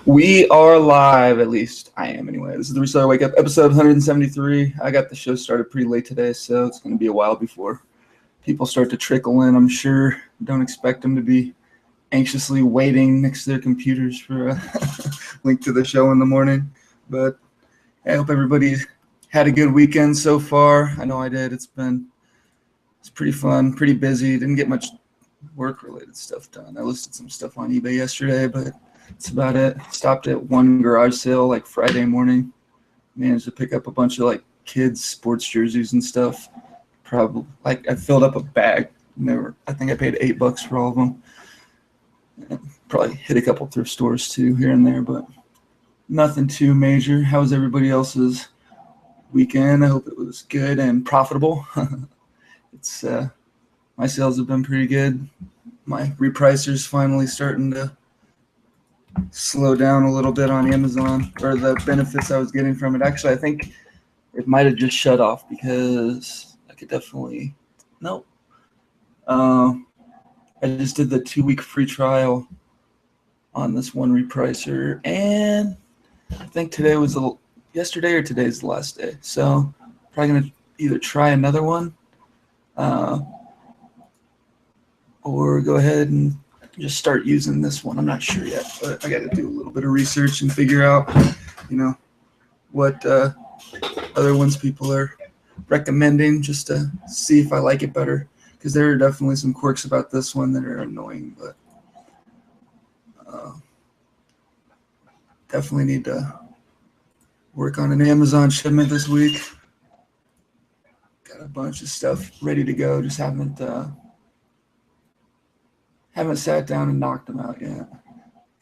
We are live, at least I am anyway. This is the Reseller Wakeup, episode 173. I got the show started pretty late today, so it's going to be a while before people start to trickle in, I'm sure. Don't expect them to be anxiously waiting next to their computers for a link to the show in the morning. But I hope everybody had a good weekend so far. I know I did. It's pretty fun, pretty busy. Didn't get much work-related stuff done. I listed some stuff on eBay yesterday, but that's about it. Stopped at one garage sale like Friday morning. Managed to pick up a bunch of like kids' sports jerseys and stuff. Probably like I filled up a bag. I think I paid $8 for all of them. And probably hit a couple thrift stores too here and there, but nothing too major. How was everybody else's weekend? I hope it was good and profitable. It's my sales have been pretty good. My repricer's finally starting to slow down a little bit on Amazon, or the benefits I was getting from it. Actually, I think it might have just shut off because I could definitely nope. I just did the 2-week free trial on this one repricer, and I think yesterday or today's the last day. So probably gonna either try another one or go ahead and just start using this one. I'm not sure yet, but I got to do a little bit of research and figure out, what other ones people are recommending, just to see if I like it better. Because there are definitely some quirks about this one that are annoying, but definitely need to work on an Amazon shipment this week. Got a bunch of stuff ready to go, just haven't sat down and knocked them out yet.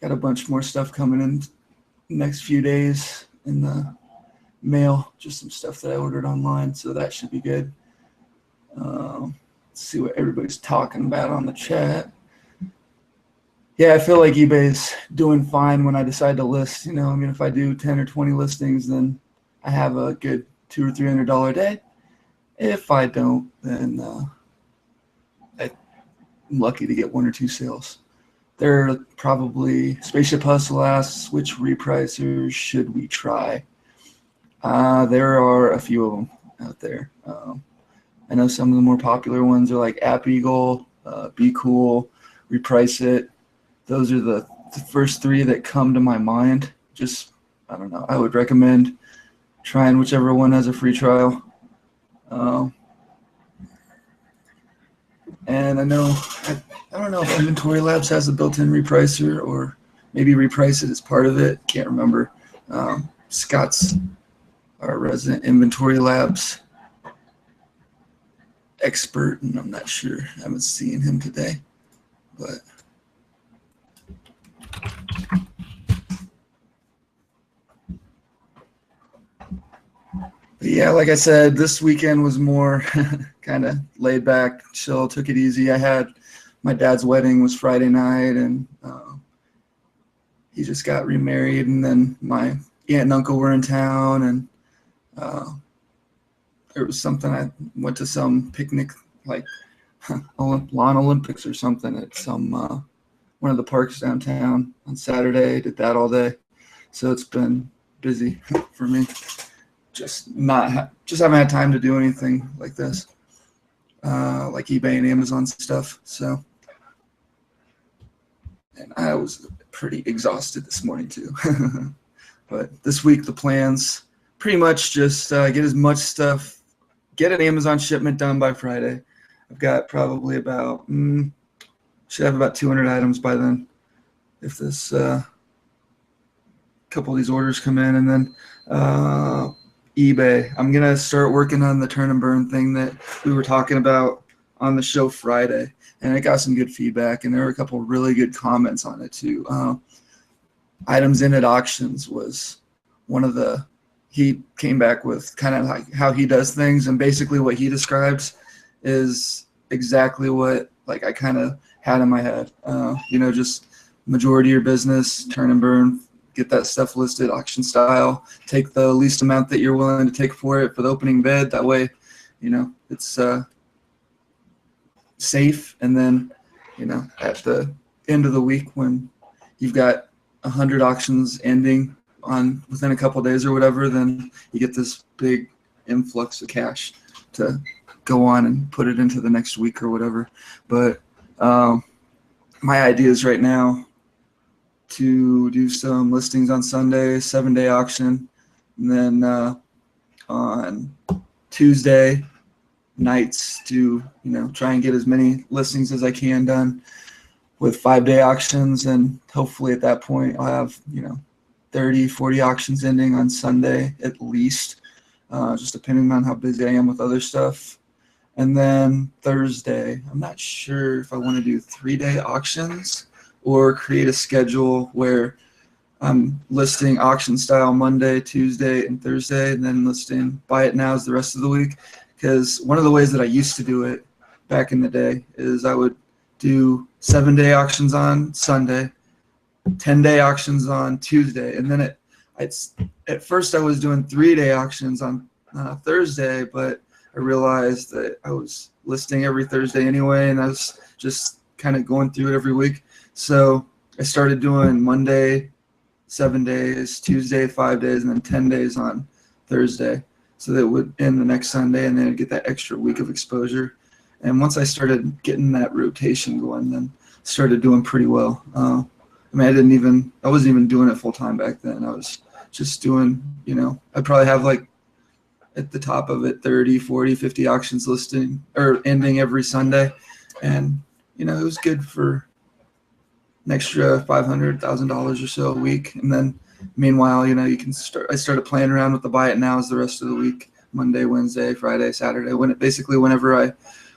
Got a bunch more stuff coming in the next few days in the mail, just some stuff that I ordered online, so that should be good. Let's see what everybody's talking about on the chat. Yeah, I feel like eBay's doing fine when I decide to list. If I do 10 or 20 listings, then I have a good $200 or $300 day. If I don't, then I'm lucky to get 1 or 2 sales. There are probably Spaceship Hustle asks, which repricers should we try? There are a few of them out there. I know some of the more popular ones are like App Eagle, Be Cool, Reprice It. Those are the first 3 that come to my mind. Just, I don't know. I would recommend trying whichever one has a free trial. And I don't know if Inventory Labs has a built-in repricer, or maybe Reprice It is part of it. Can't remember. Scott's our resident Inventory Labs expert, and I'm not sure. I haven't seen him today, but yeah, like I said, this weekend was more kind of laid back, chill, took it easy. My dad's wedding was Friday night, and he just got remarried, and then my aunt and uncle were in town, and there was something. I went to some picnic, like lawn Olympics or something at some one of the parks downtown on Saturday. Did that all day, so it's been busy for me. Just haven't had time to do anything like this, like eBay and Amazon stuff. So, and I was pretty exhausted this morning too. But this week the plans pretty much just get as much stuff, get an Amazon shipment done by Friday. I've got probably should have about 200 items by then, if this couple of these orders come in, and then eBay. I'm gonna start working on the turn and burn thing that we were talking about on the show Friday, and I got some good feedback, and there were a couple of really good comments on it too. Items in at auctions was one of the. He came back with kind of like how he does things, and basically what he describes is exactly what like I kind of had in my head. Just majority of your business, turn and burn. Get that stuff listed auction style, take the least amount that you're willing to take for it for the opening bid. That way, it's safe. And then, at the end of the week when you've got 100 auctions ending on within a couple of days or whatever, then you get this big influx of cash to go on and put it into the next week or whatever. But my idea is right now to do some listings on Sunday, 7-day auction, and then on Tuesday nights to try and get as many listings as I can done with 5-day auctions, and hopefully at that point I'll have 30, 40 auctions ending on Sunday at least, just depending on how busy I am with other stuff. And then Thursday, I'm not sure if I want to do 3-day auctions or create a schedule where I'm listing auction style Monday, Tuesday, and Thursday, and then listing buy it nows the rest of the week. Because one of the ways that I used to do it back in the day is I would do 7-day auctions on Sunday, 10-day auctions on Tuesday, and then at first I was doing 3-day auctions on Thursday, but I realized that I was listing every Thursday anyway, and I was just kind of going through it every week. So I started doing Monday 7 days, Tuesday 5 days, and then 10 days on Thursday. So that would end the next Sunday, and then I'd get that extra week of exposure. And once I started getting that rotation going, then started doing pretty well. I mean, I wasn't even doing it full time back then. I was just doing, I'd probably have like at the top of it 30, 40, 50 auctions listing or ending every Sunday. And, it was good for an extra $500, $1,000 or so a week. And then meanwhile, I started playing around with the buy it nows the rest of the week, Monday, Wednesday, Friday, Saturday, whenever I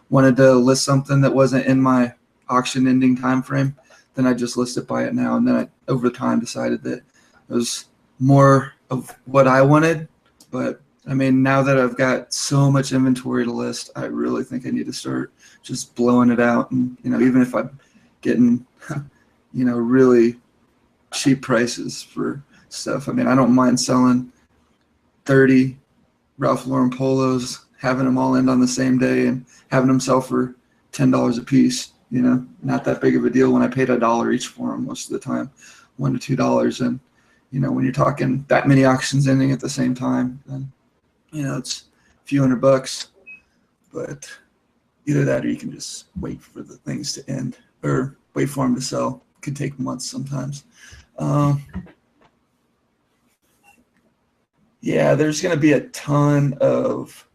wanted to list something that wasn't in my auction ending time frame, then I just listed buy it now. And then I, over time, decided that it was more of what I wanted. But I mean, now that I've got so much inventory to list, I really think I need to start just blowing it out. And, even if I'm getting, really cheap prices for stuff. I mean, I don't mind selling 30 Ralph Lauren polos, having them all end on the same day and having them sell for $10 a piece. Not that big of a deal when I paid $1 each for them most of the time, $1 to $2. And, when you're talking that many auctions ending at the same time, then, it's a few $100. But either that or you can just wait for the things to end or wait for them to sell. It could take months sometimes. Yeah, there's going to be a ton of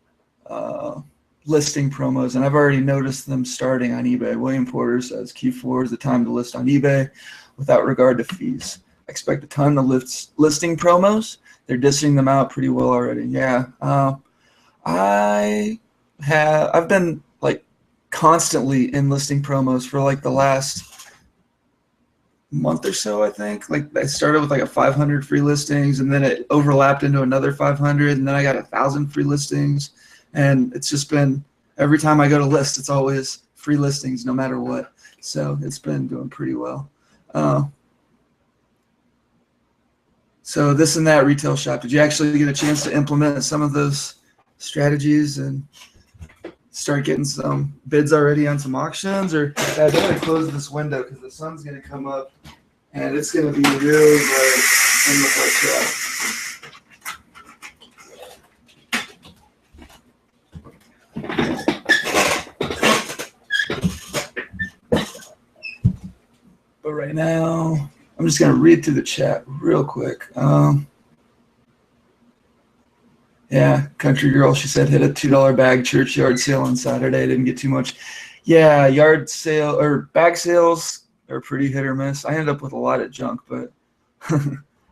listing promos, and I've already noticed them starting on eBay. William Porter says Q4 is the time to list on eBay without regard to fees. I expect a ton of listing promos. They're dishing them out pretty well already. Yeah, I've been like constantly in listing promos for like the last month or so. I think like I started with like a 500 free listings, and then it overlapped into another 500, and then I got 1,000 free listings. And it's just been every time I go to list, it's always free listings no matter what. So it's been doing pretty well. So this and that retail shop, did you actually get a chance to implement some of those strategies and start getting some bids already on some auctions? Or I'm going to close this window because the sun's going to come up and it's going to be really bright and look like crap. But right now, I'm just going to read through the chat real quick. Yeah, Country Girl, she said, hit a $2 bag church yard sale on Saturday. Didn't get too much. Yeah, yard sale or bag sales are pretty hit or miss. I ended up with a lot of junk, but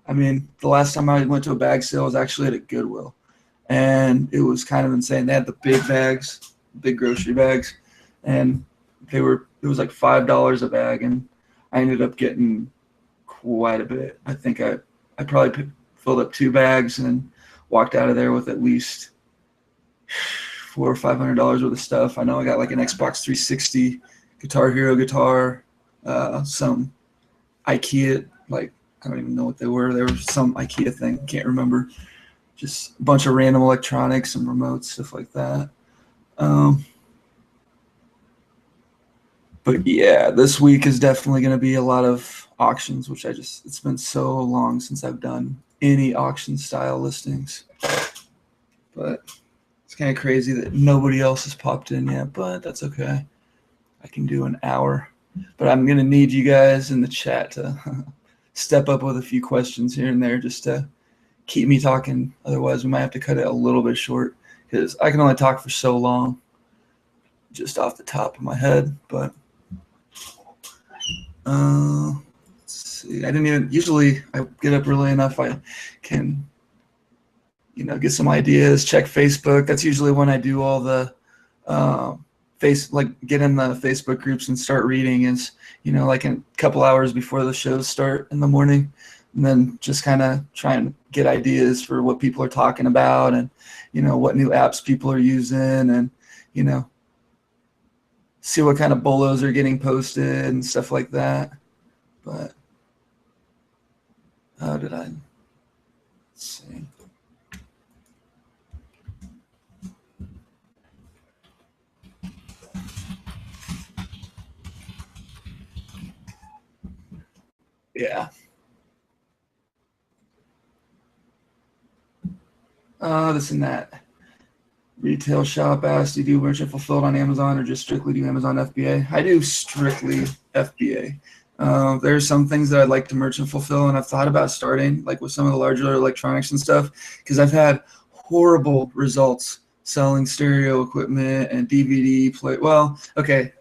I mean, the last time I went to a bag sale was actually at a Goodwill. And it was kind of insane. They had the big bags, big grocery bags, and it was like $5 a bag, and I ended up getting quite a bit. I think I probably filled up 2 bags and walked out of there with at least $400 or $500 worth of stuff. I know I got like an Xbox 360, Guitar Hero guitar, some IKEA, like I don't even know what they were. They were some IKEA thing, can't remember. Just a bunch of random electronics, some remotes, stuff like that. But yeah, this week is definitely going to be a lot of auctions, which it's been so long since I've done any auction style listings. But it's kind of crazy that nobody else has popped in yet, but that's okay. I can do an hour. But I'm going to need you guys in the chat to step up with a few questions here and there just to keep me talking. Otherwise, we might have to cut it a little bit short because I can only talk for so long just off the top of my head. But let's see. Usually I get up early enough I can, get some ideas, check Facebook. That's usually when I do all the get in the Facebook groups and start reading is, like a couple hours before the shows start in the morning, and then just kind of try and get ideas for what people are talking about and, what new apps people are using and, see what kind of bolos are getting posted and stuff like that. But how did let's see. Yeah. This and that. Retail shop asked, do you do merchant fulfilled on Amazon or just strictly do Amazon FBA? I do strictly FBA. There are some things that I'd like to merchant fulfill, and I've thought about starting, like with some of the larger electronics and stuff, because I've had horrible results selling stereo equipment and DVD play. Well, okay,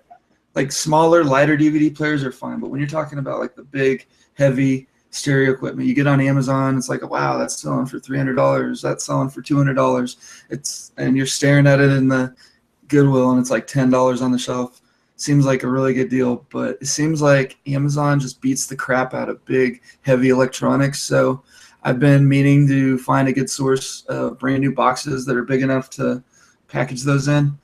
like smaller, lighter DVD players are fine, but when you're talking about like the big, heavy stereo equipment, you get on Amazon, it's like, wow, that's selling for $300, that's selling for $200. And you're staring at it in the Goodwill, and it's like $10 on the shelf. Seems like a really good deal, but it seems like Amazon just beats the crap out of big, heavy electronics. So I've been meaning to find a good source of brand new boxes that are big enough to package those in.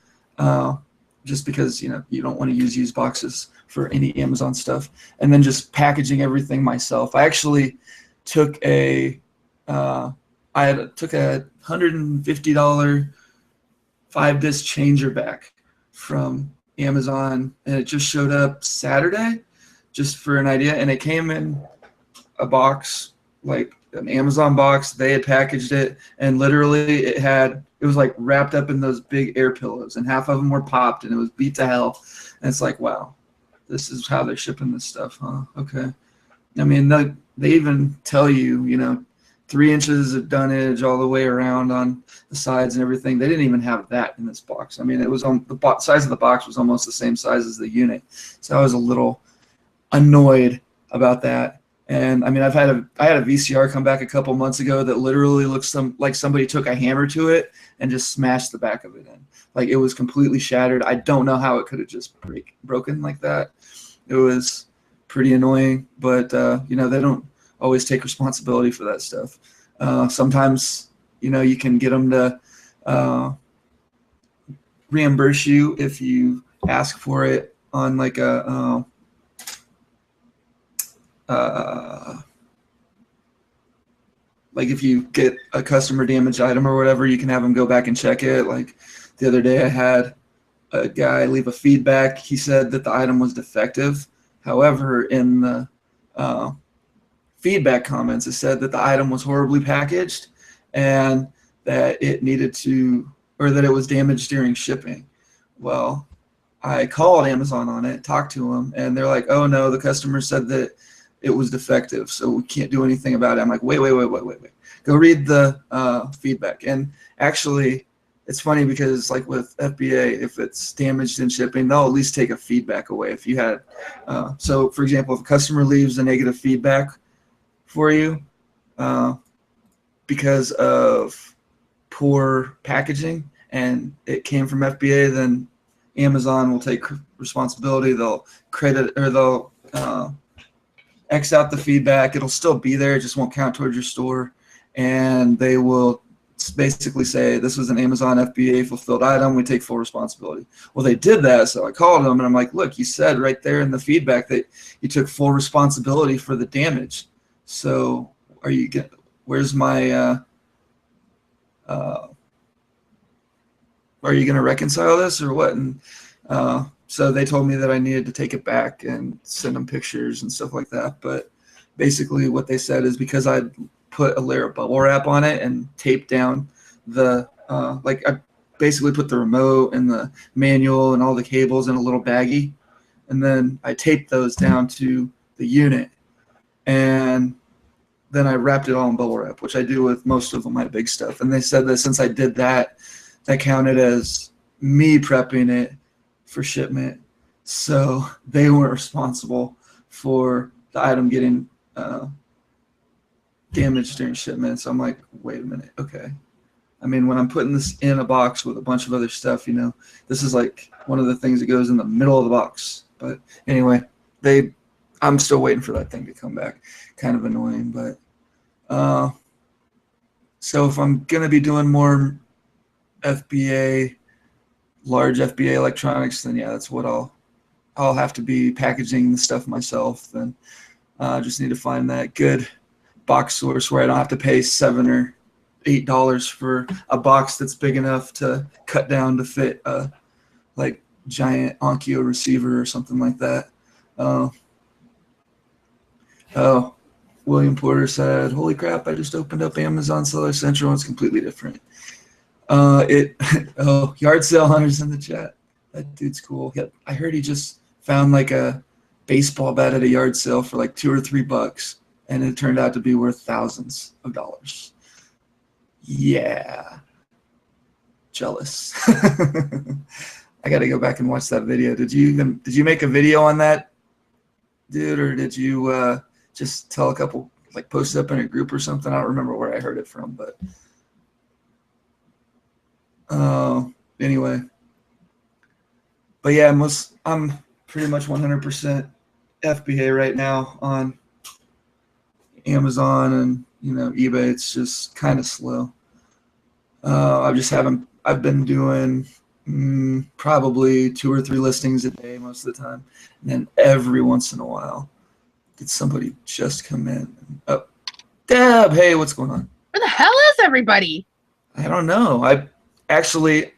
Just because you don't want to use used boxes for any Amazon stuff, and then just packaging everything myself. I actually took a $150 5-disc changer back from Amazon, and it just showed up Saturday, just for an idea, and it came in a box, like an Amazon box. They had packaged it, and literally it was like wrapped up in those big air pillows, and half of them were popped, and it was beat to hell. And it's like, wow, this is how they're shipping this stuff, huh? Okay. I mean, they even tell you, 3 inches of dunnage all the way around on the sides and everything. They didn't even have that in this box. I mean, it was on the size of the box was almost the same size as the unit. So I was a little annoyed about that. And I mean, I had a VCR come back a couple months ago that literally looks like somebody took a hammer to it and just smashed the back of it in. Like, it was completely shattered. I don't know how it could have just broken like that. It was pretty annoying, but they don't always take responsibility for that stuff. Sometimes, you can get them to reimburse you if you ask for it on like a like if you get a customer damaged item or whatever, you can have them go back and check it. Like the other day I had a guy leave a feedback. He said that the item was defective. However, in the feedback comments, it said that the item was horribly packaged and that it that it was damaged during shipping. Well, I called Amazon on it, talked to them, and they're like, oh no, the customer said that it was defective, so we can't do anything about it. I'm like, wait. Go read the feedback. And actually, it's funny because like with FBA, if it's damaged in shipping, they'll at least take a feedback away. If you had, so for example, if a customer leaves a negative feedback for you because of poor packaging and it came from FBA, then Amazon will take responsibility. They'll credit, or they'll X out the feedback. It'll still be there, it just won't count towards your store, and they will basically say this was an Amazon FBA fulfilled item, we take full responsibility. Well, they did that, so I called them and I'm like, look, you said right there in the feedback that you took full responsibility for the damage, so where's my are you going to reconcile this or what? And so they told me that I needed to take it back and send them pictures and stuff like that. But basically what they said is because I put a layer of bubble wrap on it and taped down the like I basically put the remote and the manual and all the cables in a little baggie, and then I taped those down to the unit, and then I wrapped it all in bubble wrap, which I do with most of my big stuff. And they said that since I did that, that counted as me prepping it for shipment, so they weren't responsible for the item getting damaged during shipment. So I'm like, wait a minute, okay. I mean, when I'm putting this in a box with a bunch of other stuff, you know, this is like one of the things that goes in the middle of the box. But anyway, I'm still waiting for that thing to come back. Kind of annoying, but so if I'm gonna be doing more FBA, large FBA electronics, then yeah, that's what I'll have to be packaging the stuff myself. Then I just need to find that good box source where I don't have to pay $7 or $8 for a box that's big enough to cut down to fit a like giant Onkyo receiver or something like that. Oh, William Porter said, "Holy crap! I just opened up Amazon Seller Central and it's completely different." Yard sale hunters in the chat. That dude's cool. I heard he just found like a baseball bat at a yard sale for like $2 or $3, and it turned out to be worth thousands of dollars. Yeah, jealous. I got to go back and watch that video. Did you make a video on that, dude, or did you just tell a couple, like post it up in a group or something? I don't remember where I heard it from, but anyway. But yeah, I'm pretty much 100% FBA right now on Amazon and eBay. It's just kind of slow. I've been doing probably 2 or 3 listings a day most of the time, and then every once in a while did somebody just come in. Oh, Deb, hey, what's going on? Where the hell is everybody? I don't know. I actually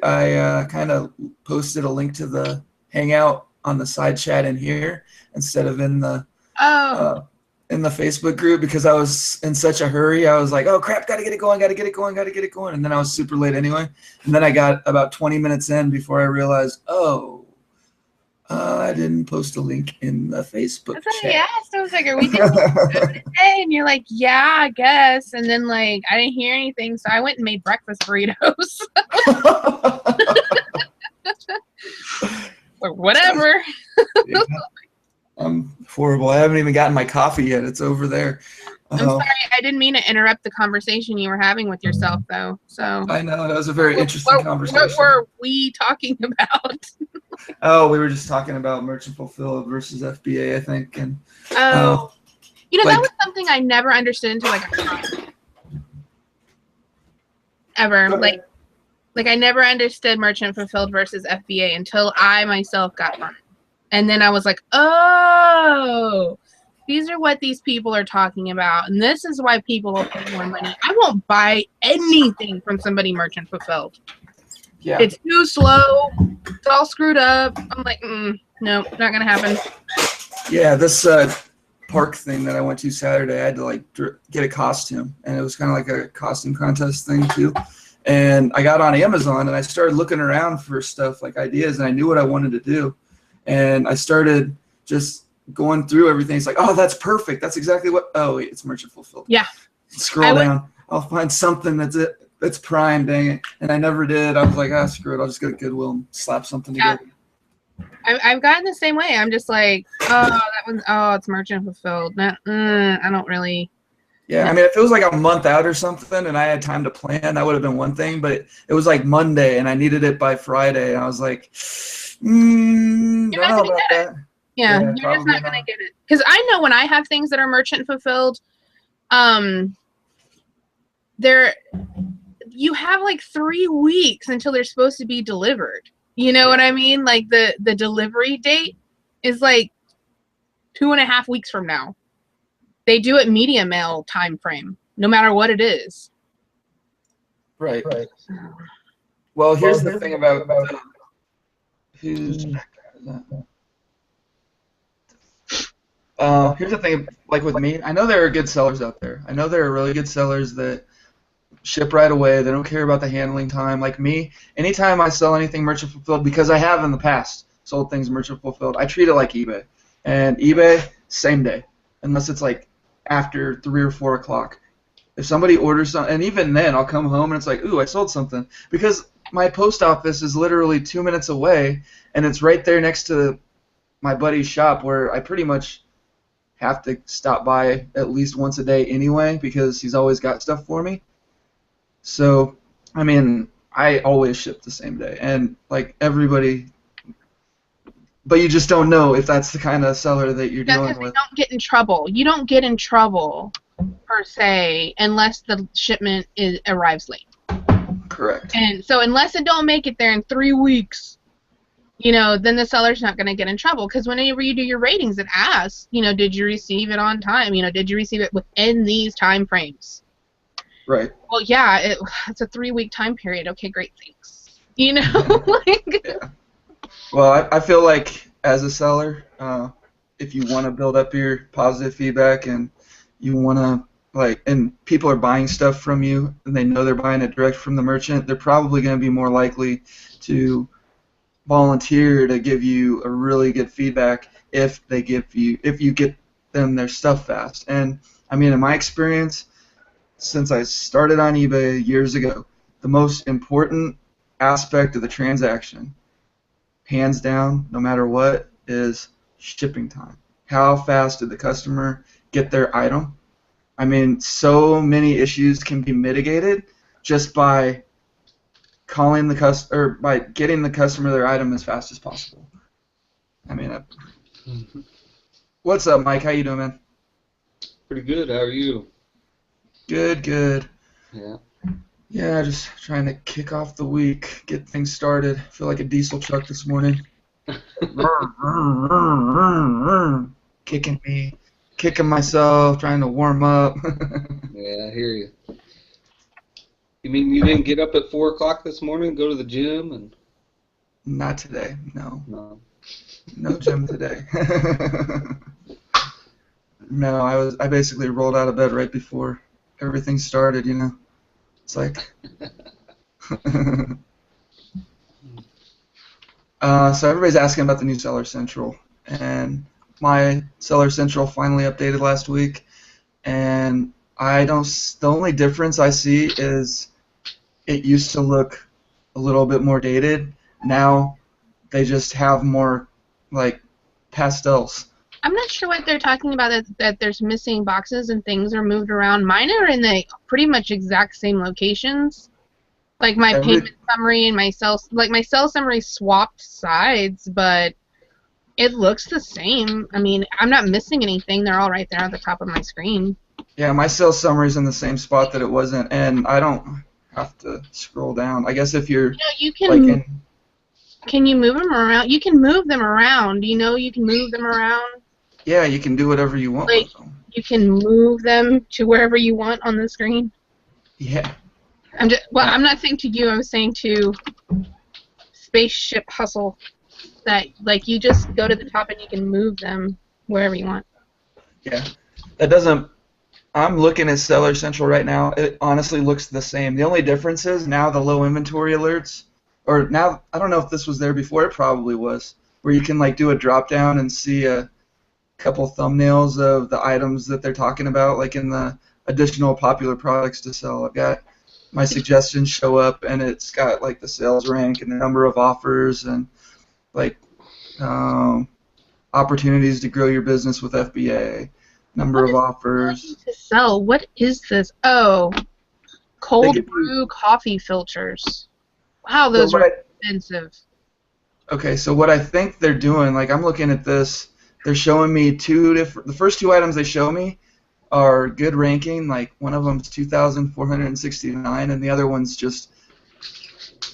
I kind of posted a link to the Hangout on the side chat in here instead of in the Facebook group because I was in such a hurry. I was like, oh crap, gotta get it going. And then I was super late anyway. And then I got about 20 minutes in before I realized, I didn't post a link in the Facebook chat. Yeah, so I was like, are we doing it today? And you're like, yeah, I guess. And then like, I didn't hear anything. So I went and made breakfast burritos. Or whatever. Yeah. I'm horrible. I haven't even gotten my coffee yet. It's over there. I'm sorry. I didn't mean to interrupt the conversation you were having with yourself, though. So I know. That was a very interesting conversation. What were we talking about? Oh, we were just talking about merchant fulfilled versus FBA, I think. And that was something I never understood until I got caught. Ever. Like I never understood merchant fulfilled versus FBA until I myself got one. And then I was like, oh, these are what these people are talking about. And this is why people will pay more money. I won't buy anything from somebody merchant fulfilled. Yeah. It's too slow. It's all screwed up. I'm like, no, not going to happen. Yeah, this park thing that I went to Saturday, I had to like get a costume. And it was kind of like a costume contest thing too. And I got on Amazon and I started looking around for stuff like ideas, and I knew what I wanted to do. And I started just going through everything. It's like, oh, that's perfect. That's exactly what. Oh, wait, it's merchant fulfilled. Yeah. Scroll down. I'll find something that's prime. Dang it. And I never did. I was like, screw it. I'll just go to Goodwill and slap something together. I've gotten the same way. I'm just like, it's merchant fulfilled. I don't really. Yeah, I mean, if it was like a month out or something and I had time to plan, that would have been one thing. But it was like Monday and I needed it by Friday. And I was like, don't know about that. Yeah, you're just not going to get it. Because I know when I have things that are merchant fulfilled, you have like 3 weeks until they're supposed to be delivered. You know what I mean? Like the delivery date is like 2.5 weeks from now. They do it media mail time frame, no matter what it is. Right. Well, here's the thing about Who's here's the thing, like with me, I know there are good sellers out there. I know there are really good sellers that ship right away. They don't care about the handling time. Like me, anytime I sell anything merchant fulfilled, because I have in the past sold things merchant fulfilled, I treat it like eBay. And eBay, same day, unless it's like after 3 or 4 o'clock. If somebody orders something, and even then, I'll come home and it's like, ooh, I sold something, because my post office is literally 2 minutes away, and it's right there next to my buddy's shop, where I pretty much have to stop by at least once a day anyway, because he's always got stuff for me. So, I mean, I always ship the same day, and like everybody, but you just don't know if that's the kind of seller that you're dealing with. You don't get in trouble. You don't get in trouble per se unless the shipment arrives late. Correct. And so unless it don't make it there in 3 weeks, you know, then the seller's not going to get in trouble, because whenever you do your ratings, it asks, you know, did you receive it on time? You know, did you receive it within these time frames? Right. Well, yeah, it's a 3-week time period. Okay, great, thanks. You know, like. Yeah. Well, I feel like as a seller, if you want to build up your positive feedback and you want to, and people are buying stuff from you and they know they're buying it direct from the merchant, they're probably going to be more likely to volunteer to give you a really good feedback if you get them their stuff fast. And I mean, in my experience, since I started on eBay years ago, the most important aspect of the transaction, hands down, no matter what, is shipping time. How fast did the customer get their item? I mean, so many issues can be mitigated just by calling the customer, by getting the customer their item as fast as possible. I mean, what's up, Mike? How you doing, man? Pretty good. How are you? Good, good. Yeah. Yeah, just trying to kick off the week, get things started. I feel like a diesel truck this morning. Kicking myself, trying to warm up. Yeah, I hear you. You mean you didn't get up at 4 o'clock this morning, go to the gym, and? Not today, no. No. No gym today. No, I basically rolled out of bed right before everything started, you know. It's like so everybody's asking about the new Seller Central, and my Seller Central finally updated last week, and the only difference I see is it used to look a little bit more dated. Now they just have more like pastels. I'm not sure what they're talking about, that there's missing boxes and things are moved around. Mine are in the pretty much exact same locations. Like my payment summary and my sell summary swapped sides, but it looks the same. I mean, I'm not missing anything. They're all right there at the top of my screen. Yeah, my sales summary's in the same spot that it wasn't, and I don't have to scroll down. I guess if you're you can, can you move them around? You can move them around. You know, you can move them around. Yeah, you can do whatever you want with them. You can move them to wherever you want on the screen. Yeah. I'm not saying to you. I was saying to Spaceship Hustle that like you just go to the top and you can move them wherever you want. Yeah, that doesn't. I'm looking at Seller Central right now. It honestly looks the same. The only difference is now the low inventory alerts, or now I don't know if this was there before. It probably was, where you can like do a drop down and see a couple thumbnails of the items that they're talking about, like in the additional popular products to sell. I've got my suggestions show up, and it's got like the sales rank and the number of offers and like opportunities to grow your business with FBA, number of offers. To sell. What is this? Oh, cold brew coffee filters. Wow, those are expensive. Okay, so what I think they're doing, like I'm looking at this, they're showing me the first two items they show me are good ranking, like one of them's 2,469 and the other one's just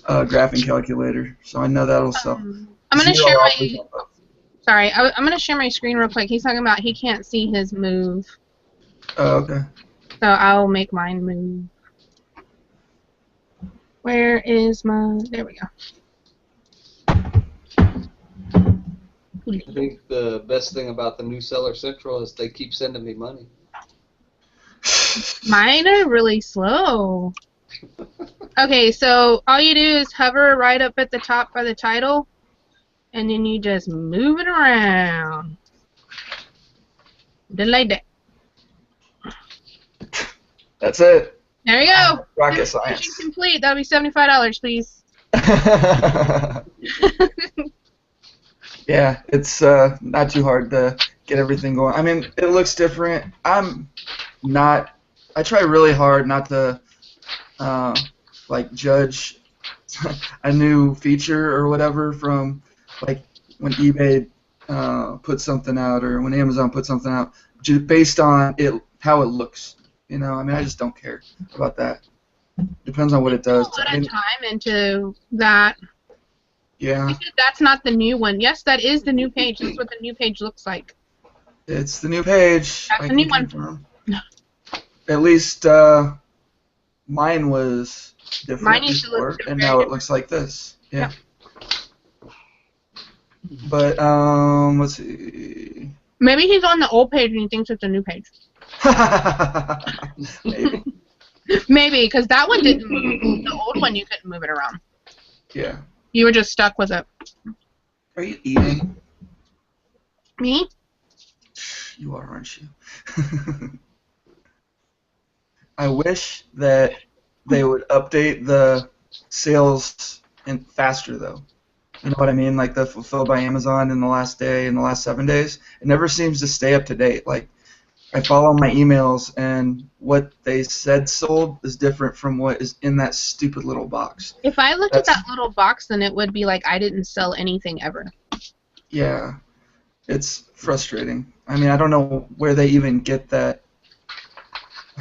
a graphing calculator. So I know that'll sell. I'm gonna share I'm gonna share my screen real quick. He's talking about he can't see his move. Oh, okay. So I'll make mine move. Where is my? There we go. I think the best thing about the new Seller Central is they keep sending me money. Mine are really slow. Okay, so all you do is hover right up at the top by the title, and then you just move it around. Just like that. That's it. There you go. Rocket Mission science. complete. That'll be $75, please. Yeah, it's not too hard to get everything going. I mean, it looks different. I try really hard not to like judge a new feature or whatever from like when eBay puts something out or when Amazon puts something out, just based on how it looks. You know, I mean, I just don't care about that. Depends on what it does. A lot I mean, of time into that. yeah. Because that's not the new one. Yes, that is the new page. That's what the new page looks like. It's the new page. That's I the new can one. confirm. At least mine was different Mine used to look before, and very now it different. looks like this. Yeah. Yep. But let's see. Maybe he's on the old page and he thinks it's a new page. Maybe. Maybe, because that one didn't move. The old one, you couldn't move it around. Yeah. You were just stuck with it. Are you eating? Me? You are, aren't you? I wish that they would update the sales faster, though. You know what I mean? Like the fulfilled by Amazon in the last day, in the last 7 days. It never seems to stay up to date. Like, I follow my emails, and what they said sold is different from what is in that stupid little box. If I looked at that little box, then it would be like I didn't sell anything ever. Yeah. It's frustrating. I mean, I don't know where they even get that.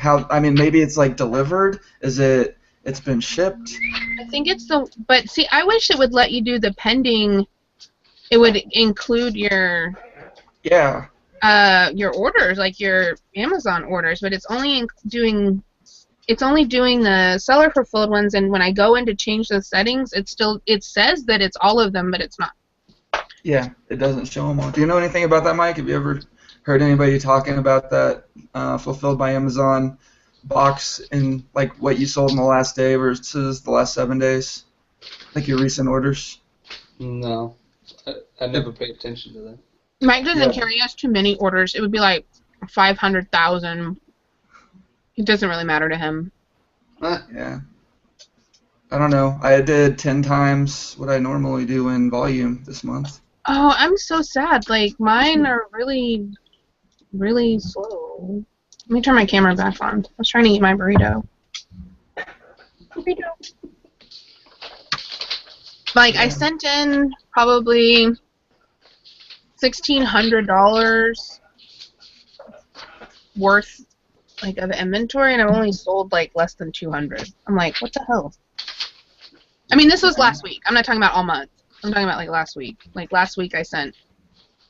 I mean, maybe it's like delivered. It's been shipped? I think it's but see, I wish it would let you do the pending. It would include your orders, like your Amazon orders, but it's only doing the seller fulfilled ones, and when I go in to change the settings, it says that it's all of them, but it's not. Yeah, it doesn't show them all. Do you know anything about that, Mike? Have you ever heard anybody talking about that fulfilled by Amazon box and like what you sold in the last day versus the last 7 days? Like your recent orders? No, I never pay attention to that. Mike doesn't carry us too many orders. It would be like 500,000. It doesn't really matter to him. Yeah. I don't know. I did 10 times what I normally do in volume this month. Oh, I'm so sad. Like, mine are really, really slow. Let me turn my camera back on. I was trying to eat my burrito. Like, I sent in probably $1,600 worth, like, of inventory, and I've only sold, like, less than 200. I'm like, what the hell? I mean, this was last week. I'm not talking about all month. I'm talking about, like, last week. Like, last week I sent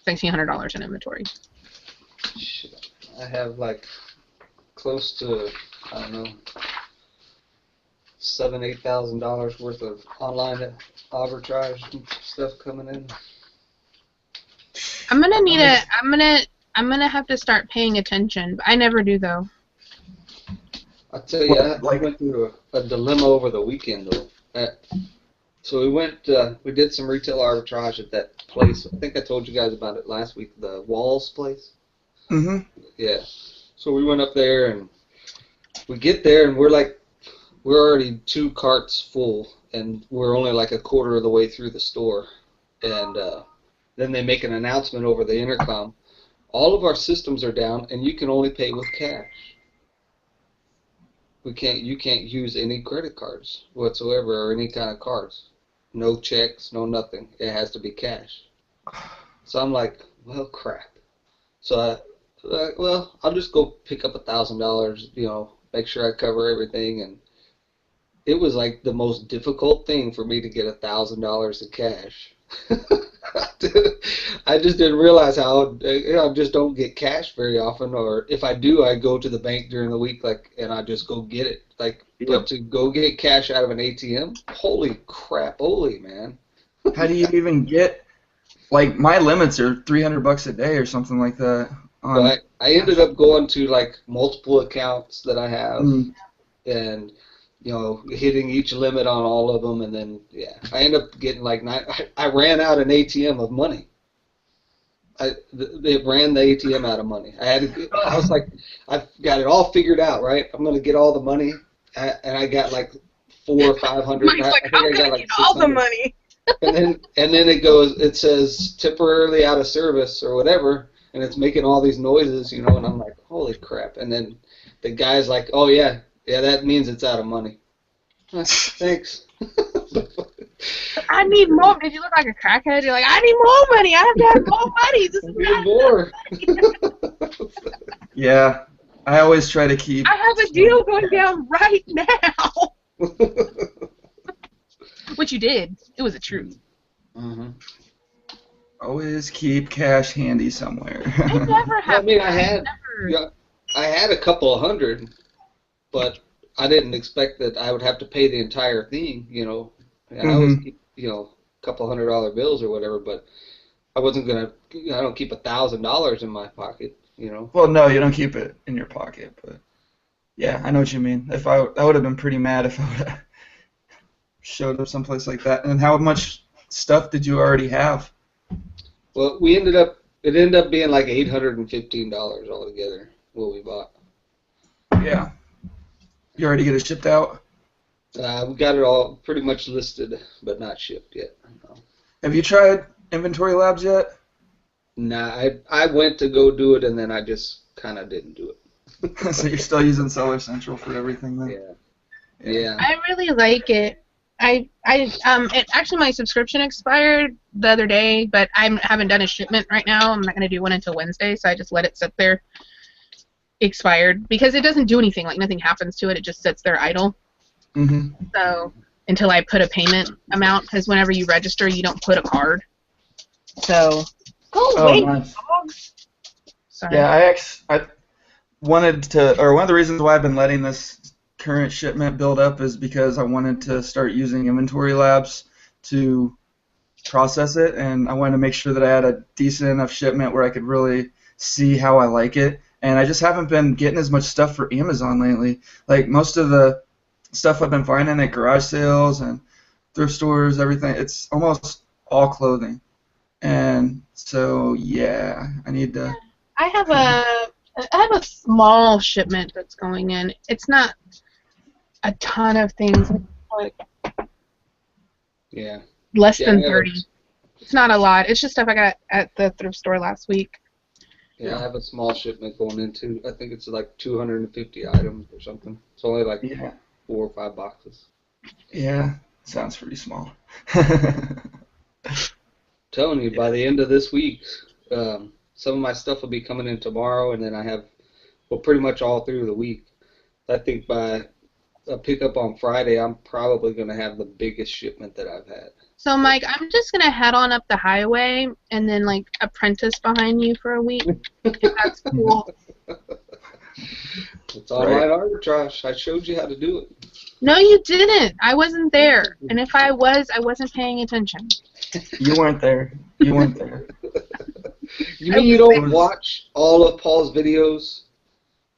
$1,600 in inventory. Shit. I have, like, close to, I don't know, $7,000-8,000 worth of online arbitrage stuff coming in. I'm gonna have to start paying attention. I never do, though. I'll tell you, I went through a dilemma over the weekend, though. So we did some retail arbitrage at that place. I think I told you guys about it last week, the Walls place. Mm-hmm. Yeah. So we went up there, and we get there, and we're already 2 carts full, and we're only like a quarter of the way through the store. And then they make an announcement over the intercom. All of our systems are down, and you can only pay with cash. You can't use any credit cards whatsoever or any kind of cards. No checks, no nothing. It has to be cash. So I'm like, well, crap. So I'll just go pick up $1,000, make sure I cover everything. And it was like the most difficult thing for me to get $1,000 in cash. I just didn't realize how I just don't get cash very often, or if I do, I go to the bank during the week, and I just go get it. But to go get cash out of an ATM, holy crap, man! How do you even get like my limits are $300 a day or something like that. So I ended up going to like multiple accounts that I have, and hitting each limit on all of them, and then I ended up getting like I ran out an ATM of money. It ran the ATM out of money. I was like, I've got it all figured out, right? I'm gonna get all the money, and I got like 400 or 500. Mike's like, I'm gonna get all the money. and then it says temporarily out of service or whatever, and it's making all these noises, and I'm like, holy crap. And then the guy's like, oh yeah, that means it's out of money. Thanks. I need more. Did you look like a crackhead? You're like, I need more money. I have to have more money. This is need more. Yeah, I always try to keep. I have a deal going down right now. Which you did. It was the truth. Mm-hmm. Always keep cash handy somewhere. I never have. I had a couple of hundred, but I didn't expect that I would have to pay the entire thing, And I always keep, a couple $100 bills or whatever, but I wasn't gonna. I don't keep $1,000 in my pocket, Well, no, you don't keep it in your pocket, but yeah, I know what you mean. I would have been pretty mad if I would have showed up someplace like that. And how much stuff did you already have? Well, it ended up being like $815 altogether what we bought. Yeah. You already get it shipped out? We got it all pretty much listed, but not shipped yet. No. Have you tried Inventory Labs yet? Nah, I went to go do it, and then I just kind of didn't do it. So you're still using Seller Central for everything then? Yeah. I really like it. Actually my subscription expired the other day, but I haven't done a shipment right now. I'm not going to do one until Wednesday, so I just let it sit there expired because it doesn't do anything. Like nothing happens to it. It just sits there idle. Mm-hmm. So until I put a payment amount, because whenever you register, you don't put a card. So nice. Sorry. Yeah, I wanted to, or one of the reasons why I've been letting this current shipment build up is because I wanted to start using Inventory Labs to process it, and I wanted to make sure that I had a decent enough shipment where I could really see how I like it. And I just haven't been getting as much stuff for Amazon lately. Like most of the stuff I've been finding at garage sales and thrift stores, everything, it's almost all clothing. And so yeah, I need to. I have a small shipment that's going in. It's not a ton of things. Like less than 30. It's not a lot. It's just stuff I got at the thrift store last week. Yeah, I have a small shipment going into. I think it's like 250 items or something. It's only like 4 or 5 boxes. Yeah, sounds pretty small. Telling you, by the end of this week, some of my stuff will be coming in tomorrow, and then I have, pretty much all through the week. I think by a pickup on Friday, I'm probably going to have the biggest shipment that I've had. So, Mike, I'm just going to head on up the highway and then, apprentice behind you for a week, if that's cool. It's online arbitrage. I showed you how to do it. No, you didn't. I wasn't there. And if I was, I wasn't paying attention. You weren't there. You weren't there. You mean you don't watch all of Paul's videos?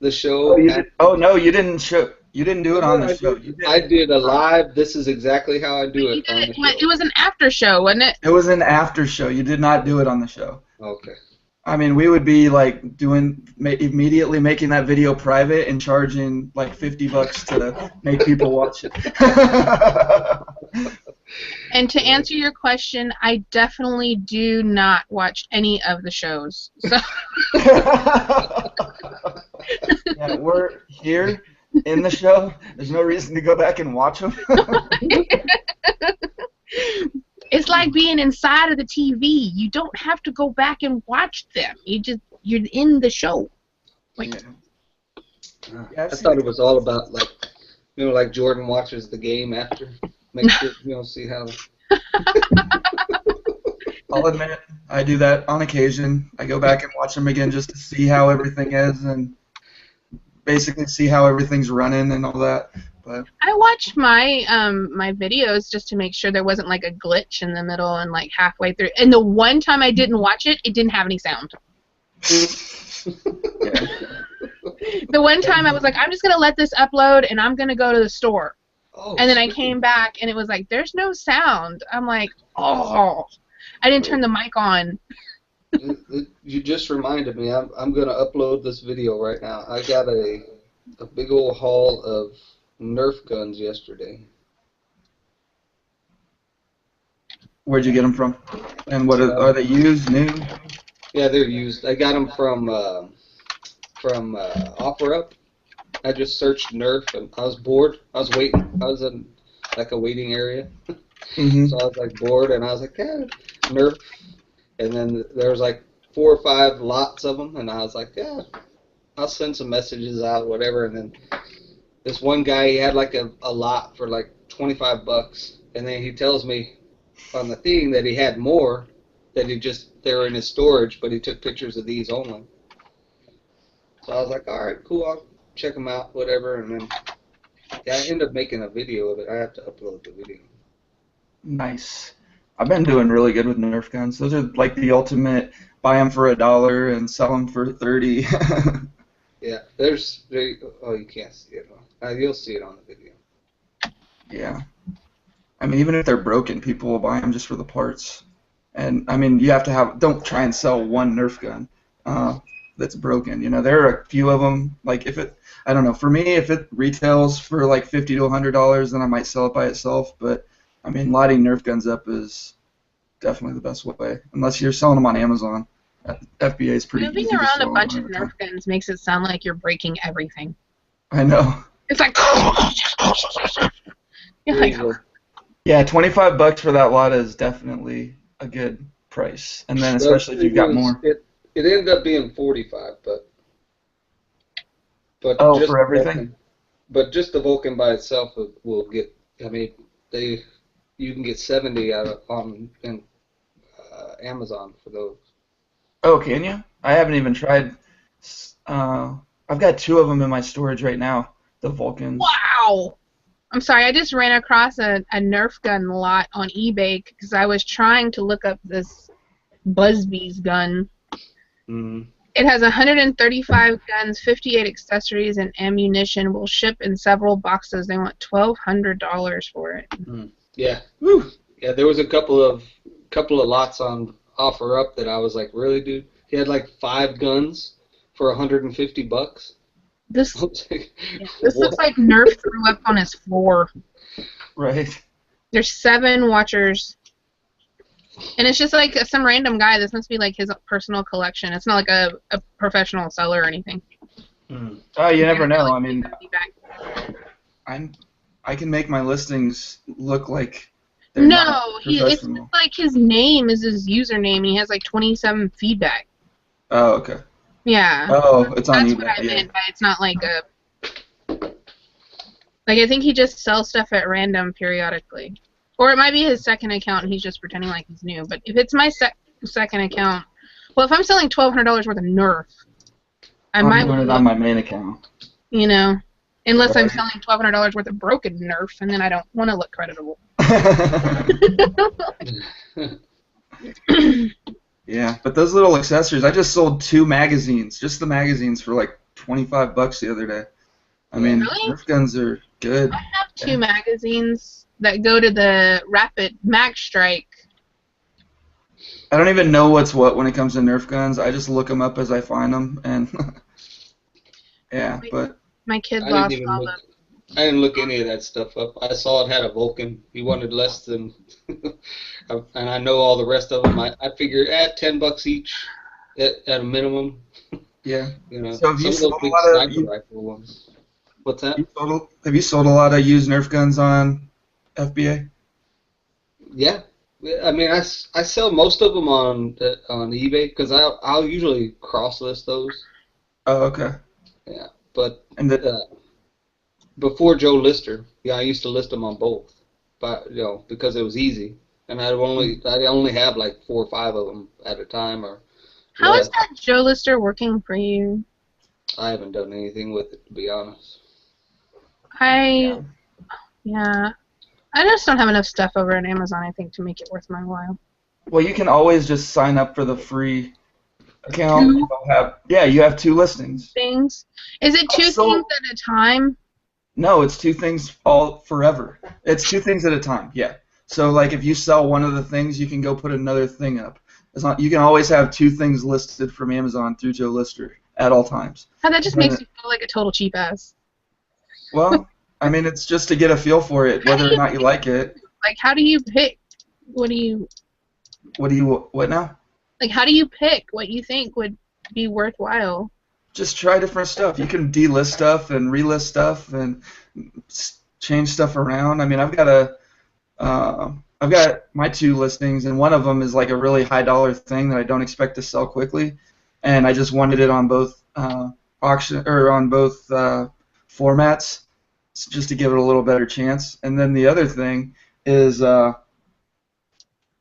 The show? No, you didn't show. You didn't do it on the show. I did a live. This is exactly how I do it. It was an after show, wasn't it? It was an after show. You did not do it on the show. Okay. I mean, we would be immediately making that video private and charging like $50 to make people watch it. And to answer your question, I definitely do not watch any of the shows. So. Yeah, we're here in the show. There's no reason to go back and watch them. It's like being inside of the TV. You don't have to go back and watch them. You're in the show. I thought it was all about like Jordan watches the game after. Make sure see how. I'll admit I do that on occasion. I go back and watch them again just to see how everything is and basically see how everything's running and all that. But I watched my my videos just to make sure there wasn't like a glitch in the middle and like halfway through. And the one time I didn't watch it, it didn't have any sound. yeah. The one time I was like, I'm just gonna let this upload and I'm gonna go to the store. Oh, And then I came back and it was like, there's no sound. I'm like, oh, I didn't turn the mic on. You just reminded me. I'm gonna upload this video right now. I got a big old haul of Nerf guns yesterday. Where'd you get them from? And what are they used, new? Yeah, they're used. I got them from OfferUp. I just searched Nerf and I was bored. I was waiting. I was in like a waiting area, Mm-hmm. so I was like bored and I was like, yeah, Nerf. And then there was like 4 or 5 lots of them, and I was like, yeah, I'll send some messages out, whatever. And then this one guy, he had like a lot for like $25, and then he tells me on the thing that he had more that they were in his storage, but he took pictures of these only. So I was like, all right, cool, I'll check them out, whatever. And then yeah, I ended up making a video of it. I have to upload the video. Nice. I've been doing really good with Nerf guns. Those are like the ultimate buy them for $1 and sell them for 30. Yeah, oh, you can't see it. You'll see it on the video. Yeah. I mean, even if they're broken, people will buy them just for the parts. And I mean, you have to don't try and sell one Nerf gun that's broken. You know, there are a few of them. Like I don't know. For me, if it retails for like $50 to $100, then I might sell it by itself. But I mean, lighting Nerf guns up is definitely the best way, unless you're selling them on Amazon. FBA is pretty easy. Moving around a bunch of Nerf guns makes it sound like you're breaking everything. I know. It's like, you're like, yeah, $25 for that lot is definitely a good price, and then especially if you've got more. It ended up being $45, but oh, just for everything. Vulcan, but just the Vulcan by itself will get. I mean, you can get 70 on Amazon for those. Oh, can you? I haven't even tried. I've got 2 of them in my storage right now. The Vulcans. Wow. I'm sorry, I just ran across a Nerf gun lot on eBay because I was trying to look up this Busby's gun. Mm. It has 135 guns, 58 accessories, and ammunition. Will ship in several boxes. They want $1,200 for it. Mm. Yeah. Woo. Yeah, there was a couple of lots on OfferUp that I was like, really, dude? He had like 5 guns for $150. This looks like Nerf threw up on his floor. Right. There's 7 watchers. And it's just like some random guy. This must be like his personal collection. It's not like a professional seller or anything. Mm. Oh, you never know. I mean, I can make my listings look like they're not it's just like his name is his username, and he has like 27 feedback. Oh, okay. Yeah. Oh, it's on eBay. That's what I meant, but it's not like like I think he just sells stuff at random periodically. Or it might be his second account and he's just pretending like he's new. But if it's my second account, well, if I'm selling $1,200 worth of Nerf, I'm doing it on my main account. You know, unless I'm selling $1,200 worth of broken Nerf, and then I don't want to look creditable. Yeah, but those little accessories, I just sold 2 magazines, just the magazines, for like $25 the other day. I mean, really? Nerf guns are good. I have 2 magazines that go to the Rapid Mag Strike. I don't even know what's what when it comes to Nerf guns. I just look them up as I find them, and yeah, but my kid lost all the. I didn't look any of that stuff up. I saw it had a Vulcan. He wanted less than, and I know all the rest of them. I figured at $10 each, at a minimum. Yeah. You know, so have you sold a lot of rifle ones. What's that? Have you sold a lot of used Nerf guns on FBA? Yeah. I mean, I sell most of them on eBay because I'll usually cross list those. Oh, okay. Yeah, but before Joe Lister, I used to list them on both, but because it was easy, and I only have like 4 or 5 of them at a time or. How is that Joe Lister working for you? I haven't done anything with it, to be honest. Yeah. I just don't have enough stuff over on Amazon, I think, to make it worth my while. Well, you can always just sign up for the free account. Two You have 2 listings. things? Is it 2 things at a time? No, it's 2 things all forever. It's 2 things at a time. Yeah. So like if you sell one of the things, you can go put another thing up. You can always have 2 things listed from Amazon through to a lister at all times. Oh, that just makes me feel like a total cheap ass. Well, I mean, it's just to get a feel for it, whether or not you like it. Like, how do you pick? What now? Like, how do you pick what you think would be worthwhile? Just try different stuff. You can delist stuff and relist stuff and change stuff around. I mean, I've got my 2 listings, and one of them is like a really high dollar thing that I don't expect to sell quickly, and I just wanted it on both auction or on both formats just to give it a little better chance. And then the other thing is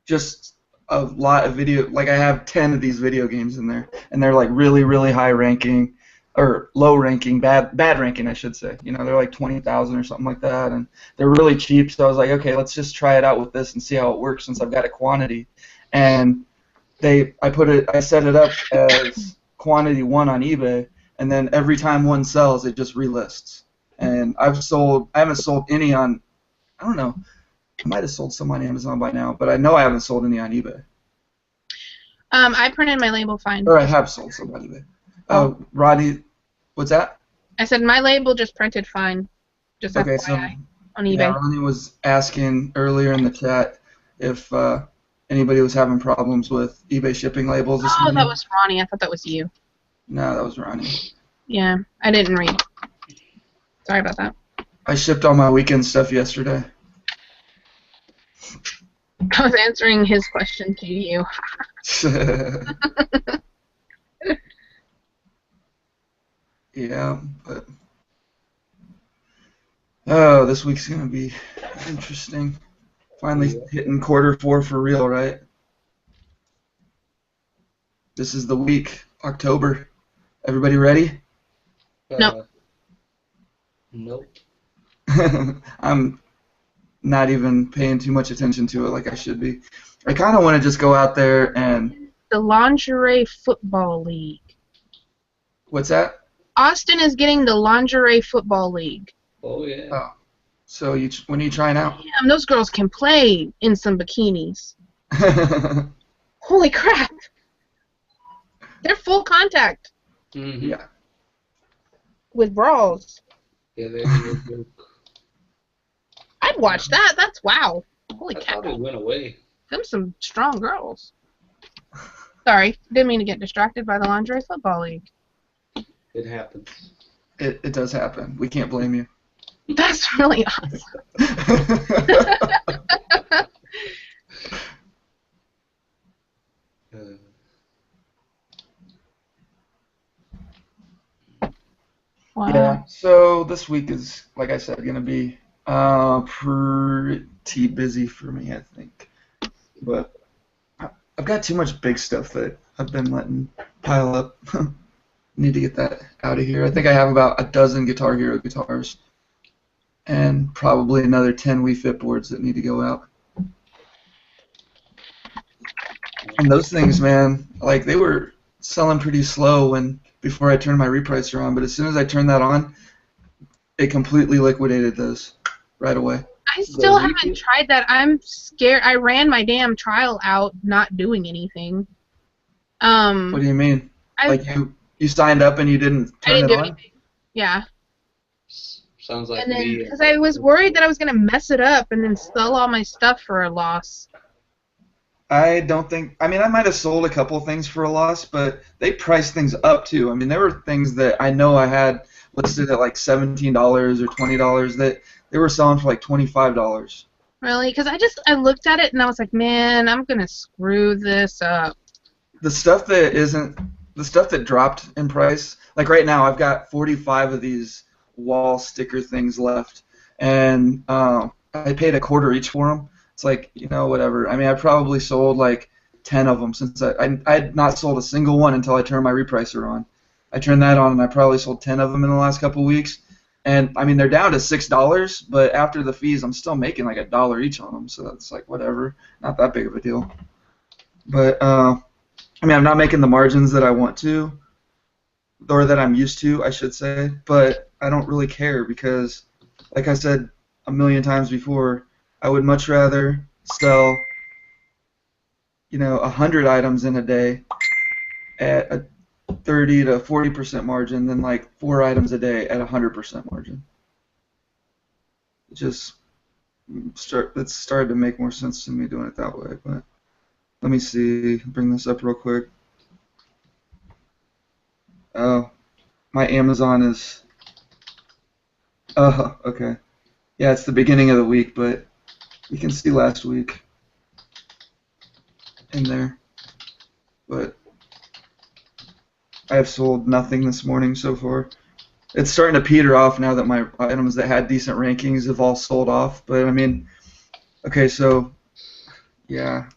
just a lot of video. Like I have 10 of these video games in there, and they're like really, really high ranking or low ranking, bad ranking, I should say. You know, they're like 20,000 or something like that, and they're really cheap. So I was like, okay, let's just try it out with this and see how it works since I've got a quantity. And I set it up as quantity 1 on eBay, and then every time one sells, it just relists. And I haven't sold any on, I don't know, I might have sold some on Amazon by now, but I know I haven't sold any on eBay. I printed my label fine. Or I have sold some on eBay. Rodney, what's that? I said my label just printed fine. Just okay, FYI, on eBay. Yeah, Ronnie was asking earlier in the chat if anybody was having problems with eBay shipping labels. Oh, that was Ronnie. I thought that was you. No, that was Ronnie. Yeah, I didn't read. Sorry about that. I shipped all my weekend stuff yesterday. I was answering his question to you. Yeah, but oh, this week's gonna be interesting. Finally hitting Q4 for real, right? This is the week, October. Everybody ready? No. Nope. I'm not even paying too much attention to it like I should be. I kind of want to just go out there and... The Lingerie Football League. What's that? Austin is getting the Lingerie Football League. Oh, yeah. Oh. So when are you trying out? Damn, those girls can play in some bikinis. Holy crap. They're full contact. Mm-hmm. Yeah. With bras. Yeah, they're good. I'd watch that. That's wow. Holy I cow. thought it went away. Them some strong girls. Sorry, didn't mean to get distracted by the Lingerie Football League. It happens. It does happen. We can't blame you. That's really awesome. Wow. Yeah, so this week is, like I said, going to be pretty busy for me, I think. But I've got too much big stuff that I've been letting pile up. Need to get that out of here. I think I have about a dozen Guitar Hero guitars and probably another 10 Wii Fit boards that need to go out. And those things, man, like they were selling pretty slow before I turned my repricer on, but as soon as I turned that on, it completely liquidated those right away. I still haven't tried that. I'm scared. I ran my damn trial out not doing anything. What do you mean? Like you signed up and you didn't turn it on? Anything. Yeah. Sounds like and then, me. because I was worried that I was going to mess it up and then sell all my stuff for a loss. I don't think. I mean, I might have sold a couple things for a loss, but they priced things up too. I mean, there were things that I know I had listed at like $17 or $20 that they were selling for like $25. Really? Because I looked at it and I was like, man, I'm gonna screw this up. The stuff that dropped in price, like right now, I've got 45 of these wall sticker things left, and I paid $0.25 each for them. It's like, you know, whatever. I mean, I probably sold like 10 of them since I had not sold a single one until I turned my repricer on. I turned that on and I probably sold 10 of them in the last couple weeks. And I mean, they're down to $6, but after the fees, I'm still making like $1 each on them. So that's like whatever, not that big of a deal. But I mean, I'm not making the margins that I want to, or that I'm used to, I should say. But I don't really care because, like I said a million times before, I would much rather sell, 100 items in a day at a 30 to 40% margin than like 4 items a day at 100% margin. It's started to make more sense to me doing it that way. But let me see, bring this up real quick. Oh, my Amazon is. Oh, okay. Yeah, it's the beginning of the week, but you can see last week in there. But I have sold nothing this morning so far. It's starting to peter off now that my items that had decent rankings have all sold off. But I mean, okay, so yeah,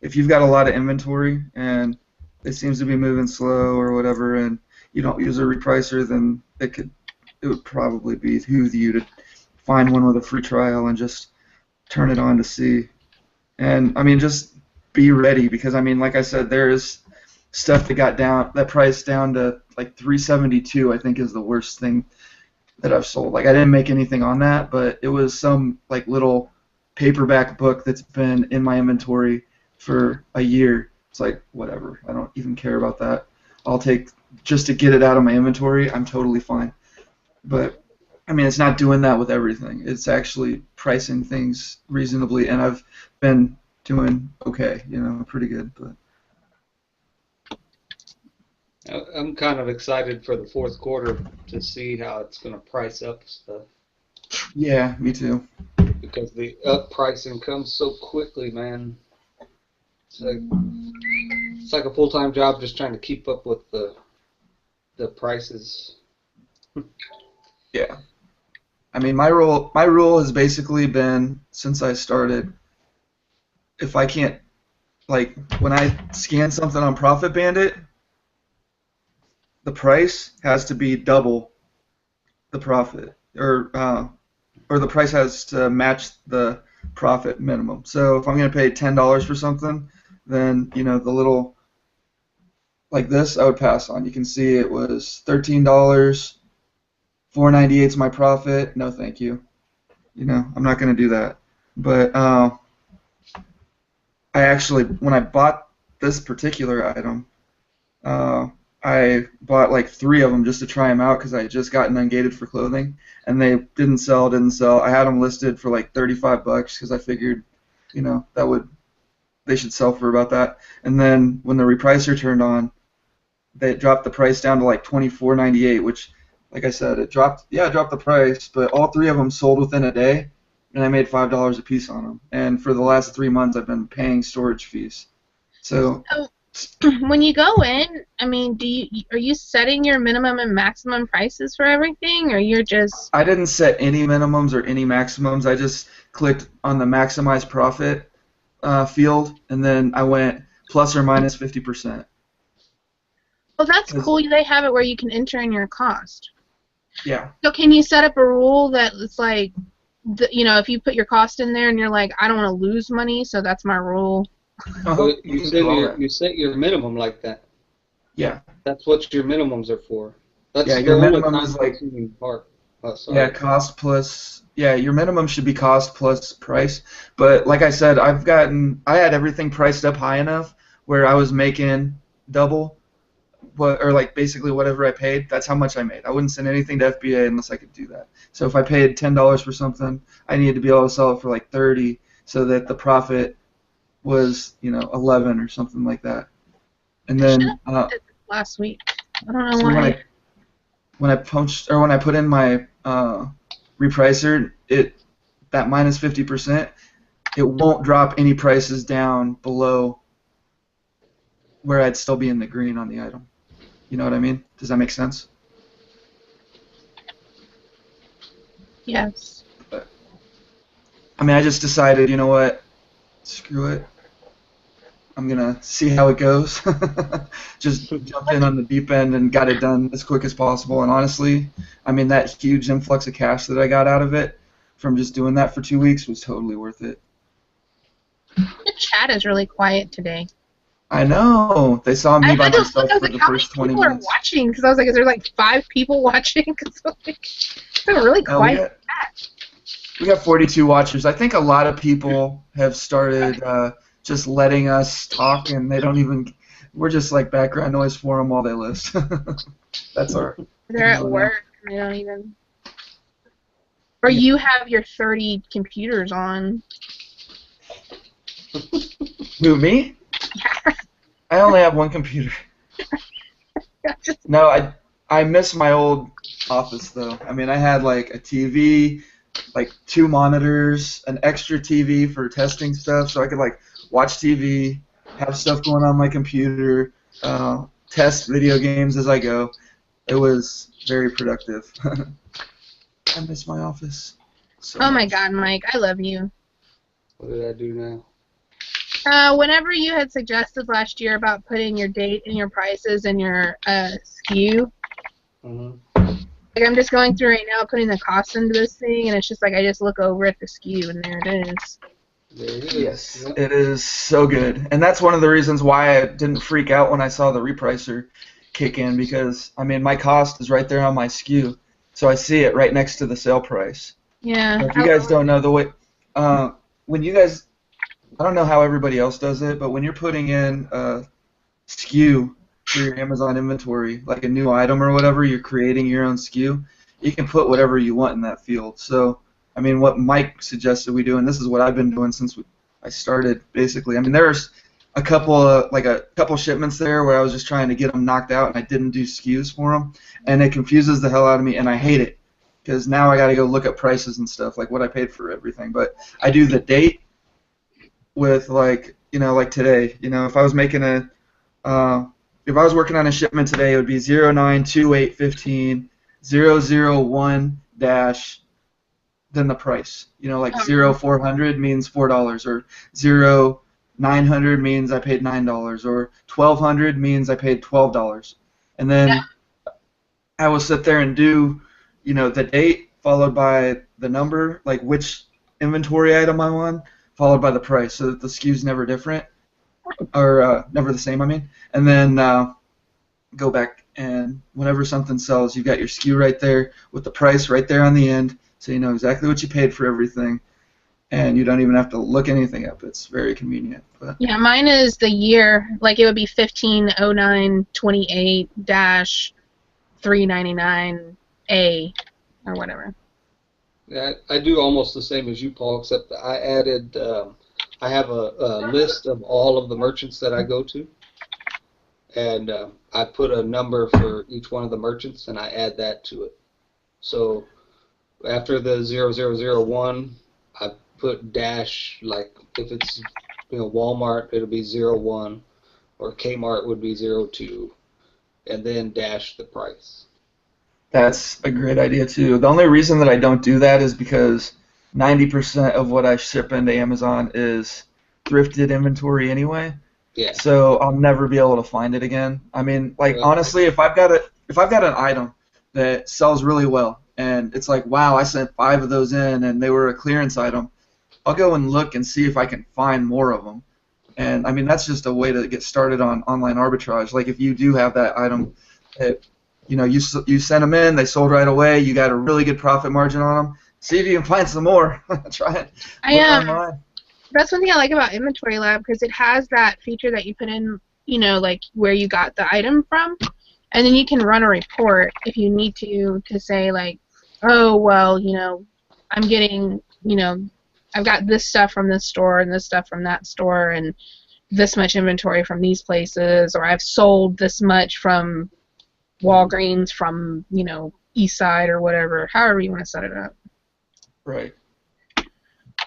if you've got a lot of inventory and it seems to be moving slow or whatever, and you don't use a repricer, then it would probably behoove you to find one with a free trial and just turn it on to see. And I mean, just be ready because I mean, like I said, there is stuff that price down to like 372. I think is the worst thing that I've sold. Like I didn't make anything on that, but it was some like little paperback book that's been in my inventory for a year. It's like whatever. I don't even care about that. I'll take just to get it out of my inventory. I'm totally fine. But I mean, it's not doing that with everything. It's actually pricing things reasonably, and I've been doing okay, pretty good. But I'm kind of excited for the fourth quarter to see how it's going to price up stuff. Yeah, me too. Because the up pricing comes so quickly, man. It's like a full-time job just trying to keep up with the prices. Yeah. I mean, my rule has basically been since I started, if I can't, like, when I scan something on Profit Bandit, the price has to be double the profit, or the price has to match the profit minimum. So if I'm going to pay $10 for something, then the little like this I would pass on. You can see it was $13, $4.98 is my profit. No, thank you. I'm not going to do that. But I actually, when I bought this particular item, I bought like 3 of them just to try them out because I had just gotten ungated for clothing, and they didn't sell. I had them listed for like $35 because I figured, they should sell for about that. And then when the repricer turned on, they dropped the price down to like $24.98, which, like I said, it dropped the price, but all 3 of them sold within a day, and I made $5 a piece on them. And for the last 3 months, I've been paying storage fees. So when you go in, I mean, are you setting your minimum and maximum prices for everything, or you're just? I didn't set any minimums or any maximums. I just clicked on the maximize profit field, and then I went plus or minus 50%. Well, that's cool. They have it where you can enter in your cost. Yeah. So can you set up a rule that it's like, if you put your cost in there and you're like, I don't want to lose money, so that's my rule. Well, you set your minimum like that. Yeah. That's what your minimums are for. That's your minimum is like part. Cost plus. Yeah, your minimum should be cost plus price. But like I said, I had everything priced up high enough where I was making double, or like basically whatever I paid. That's how much I made. I wouldn't send anything to FBA unless I could do that. So if I paid $10 for something, I needed to be able to sell it for like 30, so that the profit was 11 or something like that. And then last week, I don't know why. When I put in my repricer, that minus 50%, it won't drop any prices down below where I'd still be in the green on the item. You know what I mean? Does that make sense? Yes. But, I mean, I just decided, you know what? Screw it. I'm gonna see how it goes. Just jumped in on the deep end and got it done as quick as possible. And honestly, I mean that huge influx of cash that I got out of it from just doing that for 2 weeks was totally worth it. The chat is really quiet today. I know. They saw me I by had to look. myself I was for like, the how many first 20 people are minutes. watching? Because I was like, is there like 5 people watching? Because like, it's a really No, quiet. we got 42 watchers. I think a lot of people have started just letting us talk, and they don't even. We're just like background noise for them while they list. That's our. They're at work. And they don't even. Or you have your 30 computers on. Who, me? Yeah. I only have one computer. No, I miss my old office though. I mean, I had like a TV, like 2 monitors, an extra TV for testing stuff, so I could like watch TV, have stuff going on my computer, test video games as I go. It was very productive. I miss my office. So Oh my much. God, Mike, I love you. What did I do now? Whenever you had suggested last year about putting your date and your prices and your SKU, like I'm just going through right now putting the cost into this thing, and it's just like I just look over at the SKU and there it is. There it is. Yes, Yep. it is so good, and that's one of the reasons why I didn't freak out when I saw the repricer kick in, because I mean my cost is right there on my SKU, so I see it right next to the sale price. Yeah. So if you guys don't know the way, when you guys, I don't know how everybody else does it, but when you're putting in a SKU for your Amazon inventory, like a new item or whatever, you're creating your own SKU, you can put whatever you want in that field. So, I mean, what Mike suggested we do, and this is what I've been doing since I started, basically. I mean, there's a couple shipments there where I was just trying to get them knocked out, and I didn't do SKUs for them, and it confuses the hell out of me, and I hate it, because now I got to go look up prices and stuff, like what I paid for everything. But I do the date with, like, like today. If I was making if I was working on a shipment today, it would be 092815 001 dash, then the price. Like 0400 means $4, or 0900 means I paid $9, or 1200 means I paid $12. And then I will sit there and do, the date followed by the number, like which inventory item I'm on, followed by the price, so that the SKU's never different, or never the same, I mean. And then go back, and whenever something sells, you've got your SKU right there with the price right there on the end, so you know exactly what you paid for everything, and you don't even have to look anything up. It's very convenient. But Yeah, mine is the year, like it would be 150928-399A or whatever. Yeah, I do almost the same as you, Paul, except I added, I have a list of all of the merchants that I go to, and I put a number for each one of the merchants, and I add that to it. So after the 0001, I put dash, like if it's Walmart, it'll be 01, or Kmart would be 02, and then dash the price. that's a great idea too. The only reason that I don't do that is because 90% of what I ship into Amazon is thrifted inventory anyway. Yeah. So I'll never be able to find it again. I mean, like honestly, if I've got an item that sells really well, and it's like, wow, I sent 5 of those in, and they were a clearance item, I'll go and look and see if I can find more of them. And I mean, that's just a way to get started on online arbitrage. Like if you do have that item that you sent them in, they sold right away, you got a really good profit margin on them. See if you can find some more. Try it. Look online. That's one thing I like about Inventory Lab, because it has that feature that you put in, like where you got the item from, and then you can run a report if you need to say like, oh well, I'm getting, I've got this stuff from this store and this stuff from that store and this much inventory from these places, or I've sold this much from Walgreens from, East Side or whatever, however you want to set it up. Right.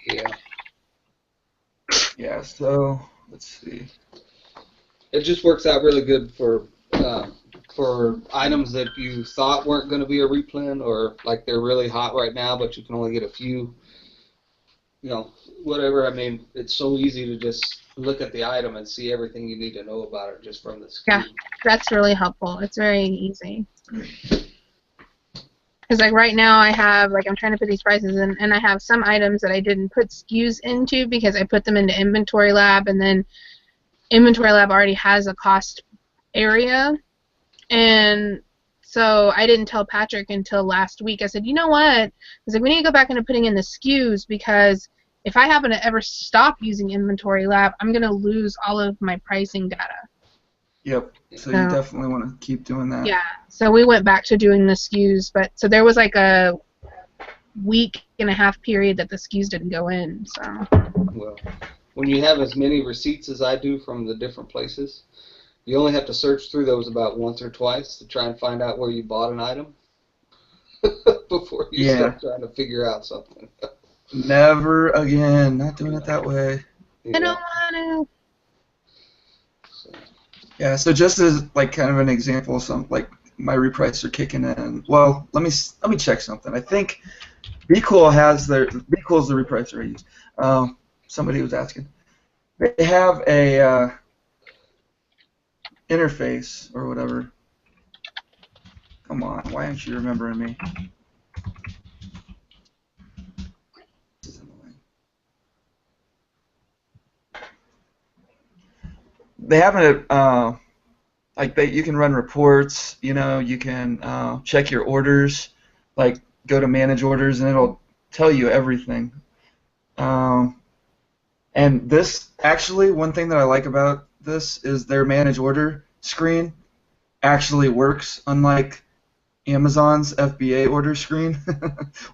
Yeah. Yeah, so let's see. It just works out really good for items that you thought weren't going to be a replen, or like they're really hot right now, but you can only get a few. Whatever. I mean, it's so easy to just look at the item and see everything you need to know about it just from the SKU. Yeah, that's really helpful. It's very easy. Because like right now I have, like I'm trying to put these prices in, and I have some items that I didn't put SKUs into because I put them into Inventory Lab, and then Inventory Lab already has a cost area. And so I didn't tell Patrick until last week. I said, you know what? I was like, we need to go back into putting in the SKUs, because if I happen to ever stop using Inventory Lab, I'm going to lose all of my pricing data. Yep. So you definitely want to keep doing that. Yeah. So we went back to doing the SKUs, but so there was like a week and a half period that the SKUs didn't go in. So. Well, when you have as many receipts as I do from the different places, you only have to search through those about once or twice to try and find out where you bought an item before you start trying to figure out something. Never again. Not doing it that way. I don't want to. Yeah, so just as like kind of an example, some like my repricer kicking in. Well, let me check something. I think BeCool has their BeCool's the repricer I use. Somebody was asking. They have a interface or whatever. Come on, why aren't you remembering me? This is annoying. They have a like you can run reports. You know, you can check your orders. Like go to manage orders and it'll tell you everything. And this actually, one thing that I like about this is their manage order screen actually works, unlike Amazon's FBA order screen.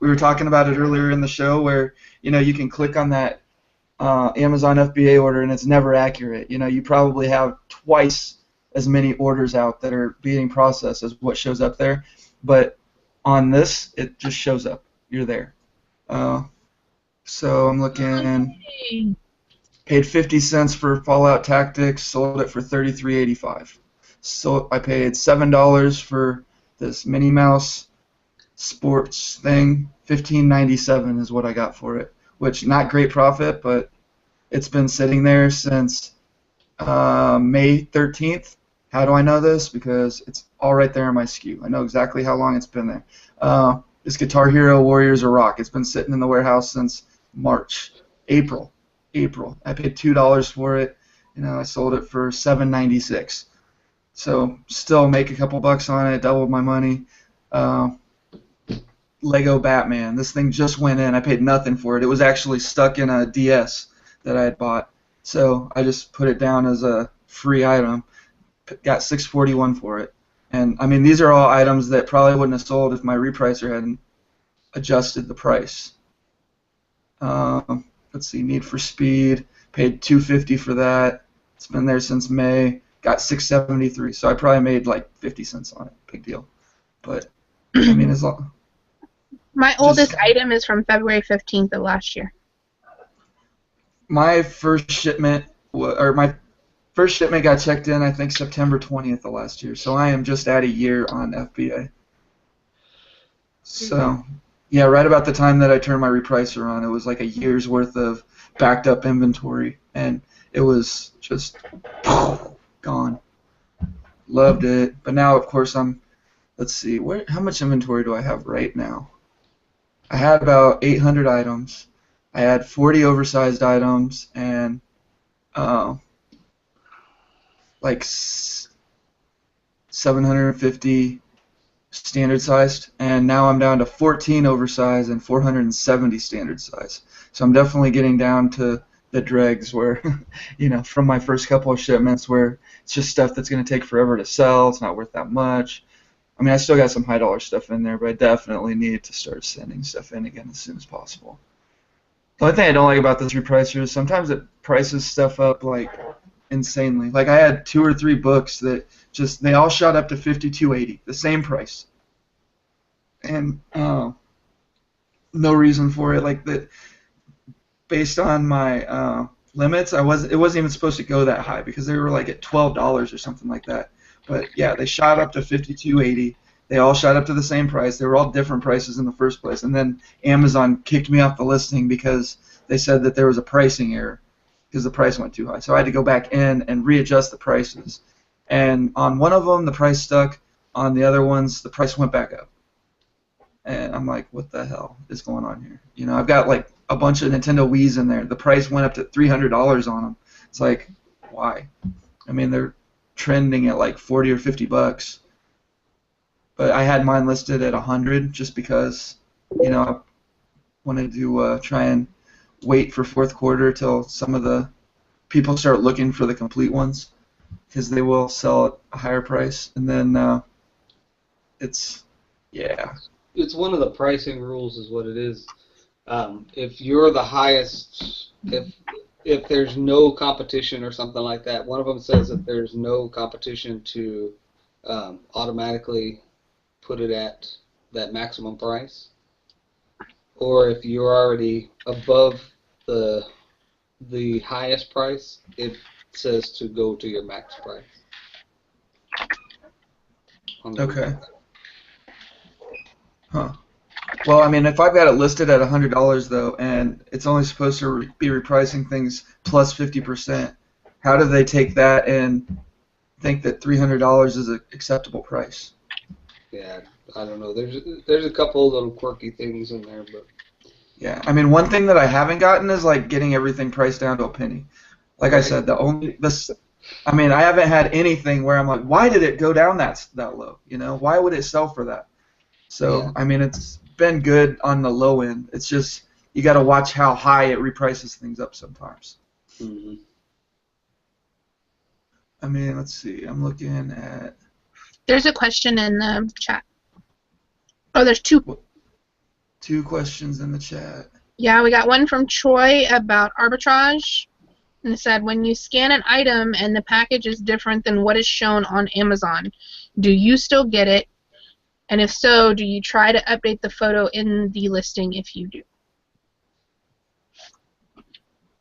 We were talking about it earlier in the show, where you can click on that Amazon FBA order and it's never accurate. You probably have twice as many orders out that are being processed as what shows up there, but on this it just shows up. You're there. So I'm looking. Paid 50 cents for Fallout Tactics, sold it for $33.85. So I paid $7 for this Minnie Mouse sports thing. $15.97 is what I got for it, which not great profit, but it's been sitting there since May 13th. How do I know this? Because it's all right there in my SKU. I know exactly how long it's been there. This Guitar Hero Warriors of Rock. It's been sitting in the warehouse since March, April. I paid $2 for it. I sold it for $7.96. So still make a couple bucks on it. Doubled my money. Lego Batman. This thing just went in. I paid nothing for it. It was actually stuck in a DS that I had bought. So I just put it down as a free item. Got $6.41 for it. And I mean, these are all items that probably wouldn't have sold if my repricer hadn't adjusted the price. Let's see, Need for Speed, paid $2.50 for that. It's been there since May. Got $6.73, so I probably made like 50 cents on it. Big deal. But I mean, as long. My oldest item is from February 15th of last year. My first shipment, got checked in, I think, September 20th of last year. So I am just at a year on FBA. So. Yeah, right about the time that I turned my repricer on, it was like a year's worth of backed up inventory, and it was just gone. Loved it, but now of course let's see, how much inventory do I have right now? I had about 800 items. I had 40 oversized items and like 750 standard sized, and now I'm down to 14 oversized and 470 standard size. So I'm definitely getting down to the dregs where, from my first couple of shipments where it's just stuff that's going to take forever to sell. It's not worth that much. I mean, I still got some high dollar stuff in there, but I definitely need to start sending stuff in again as soon as possible. The only thing I don't like about this repricer is sometimes it prices stuff up like insanely. Like I had 2 or 3 books that they all shot up to $52.80, the same price, and no reason for it. Like that, based on my limits, it wasn't even supposed to go that high because they were like at $12 or something like that. But yeah, they shot up to $52.80. They all shot up to the same price. They were all different prices in the first place, and then Amazon kicked me off the listing because they said that there was a pricing error. because the price went too high. So I had to go back in and readjust the prices. And on one of them, the price stuck. On the other ones, the price went back up. And I'm like, what the hell is going on here? You know, I've got like a bunch of Nintendo Wii's in there. The price went up to $300 on them. It's like, why? I mean, they're trending at like 40 or 50 bucks. But I had mine listed at 100 just because, you know, I wanted to try and wait for fourth quarter till some of the people start looking for the complete ones, because they will sell at a higher price. And then it's, yeah. It's one of the pricing rules is what it is. If you're the highest, if there's no competition or something like that, one of them says that there's no competition to automatically put it at that maximum price. Or if you're already above the highest price, it says to go to your max price. Okay. Huh. Well, I mean, if I've got it listed at $100 though, and it's only supposed to be repricing things plus 50%, how do they take that and think that $300 is an acceptable price? Yeah, I don't know. There's a couple of little quirky things in there, but yeah, I mean, one thing that I haven't gotten is like getting everything priced down to a penny. Like I said, I mean, I haven't had anything where I'm like, why did it go down that low? You know, why would it sell for that? So, yeah. I mean, it's been good on the low end. It's just you got to watch how high it reprices things up sometimes. Mm-hmm. I mean, let's see. I'm looking at. There's a question in the chat. Oh, there's two. Two questions in the chat. Yeah, we got one from Troy about arbitrage. And it said, when you scan an item and the package is different than what is shown on Amazon, do you still get it? And if so, do you try to update the photo in the listing if you do?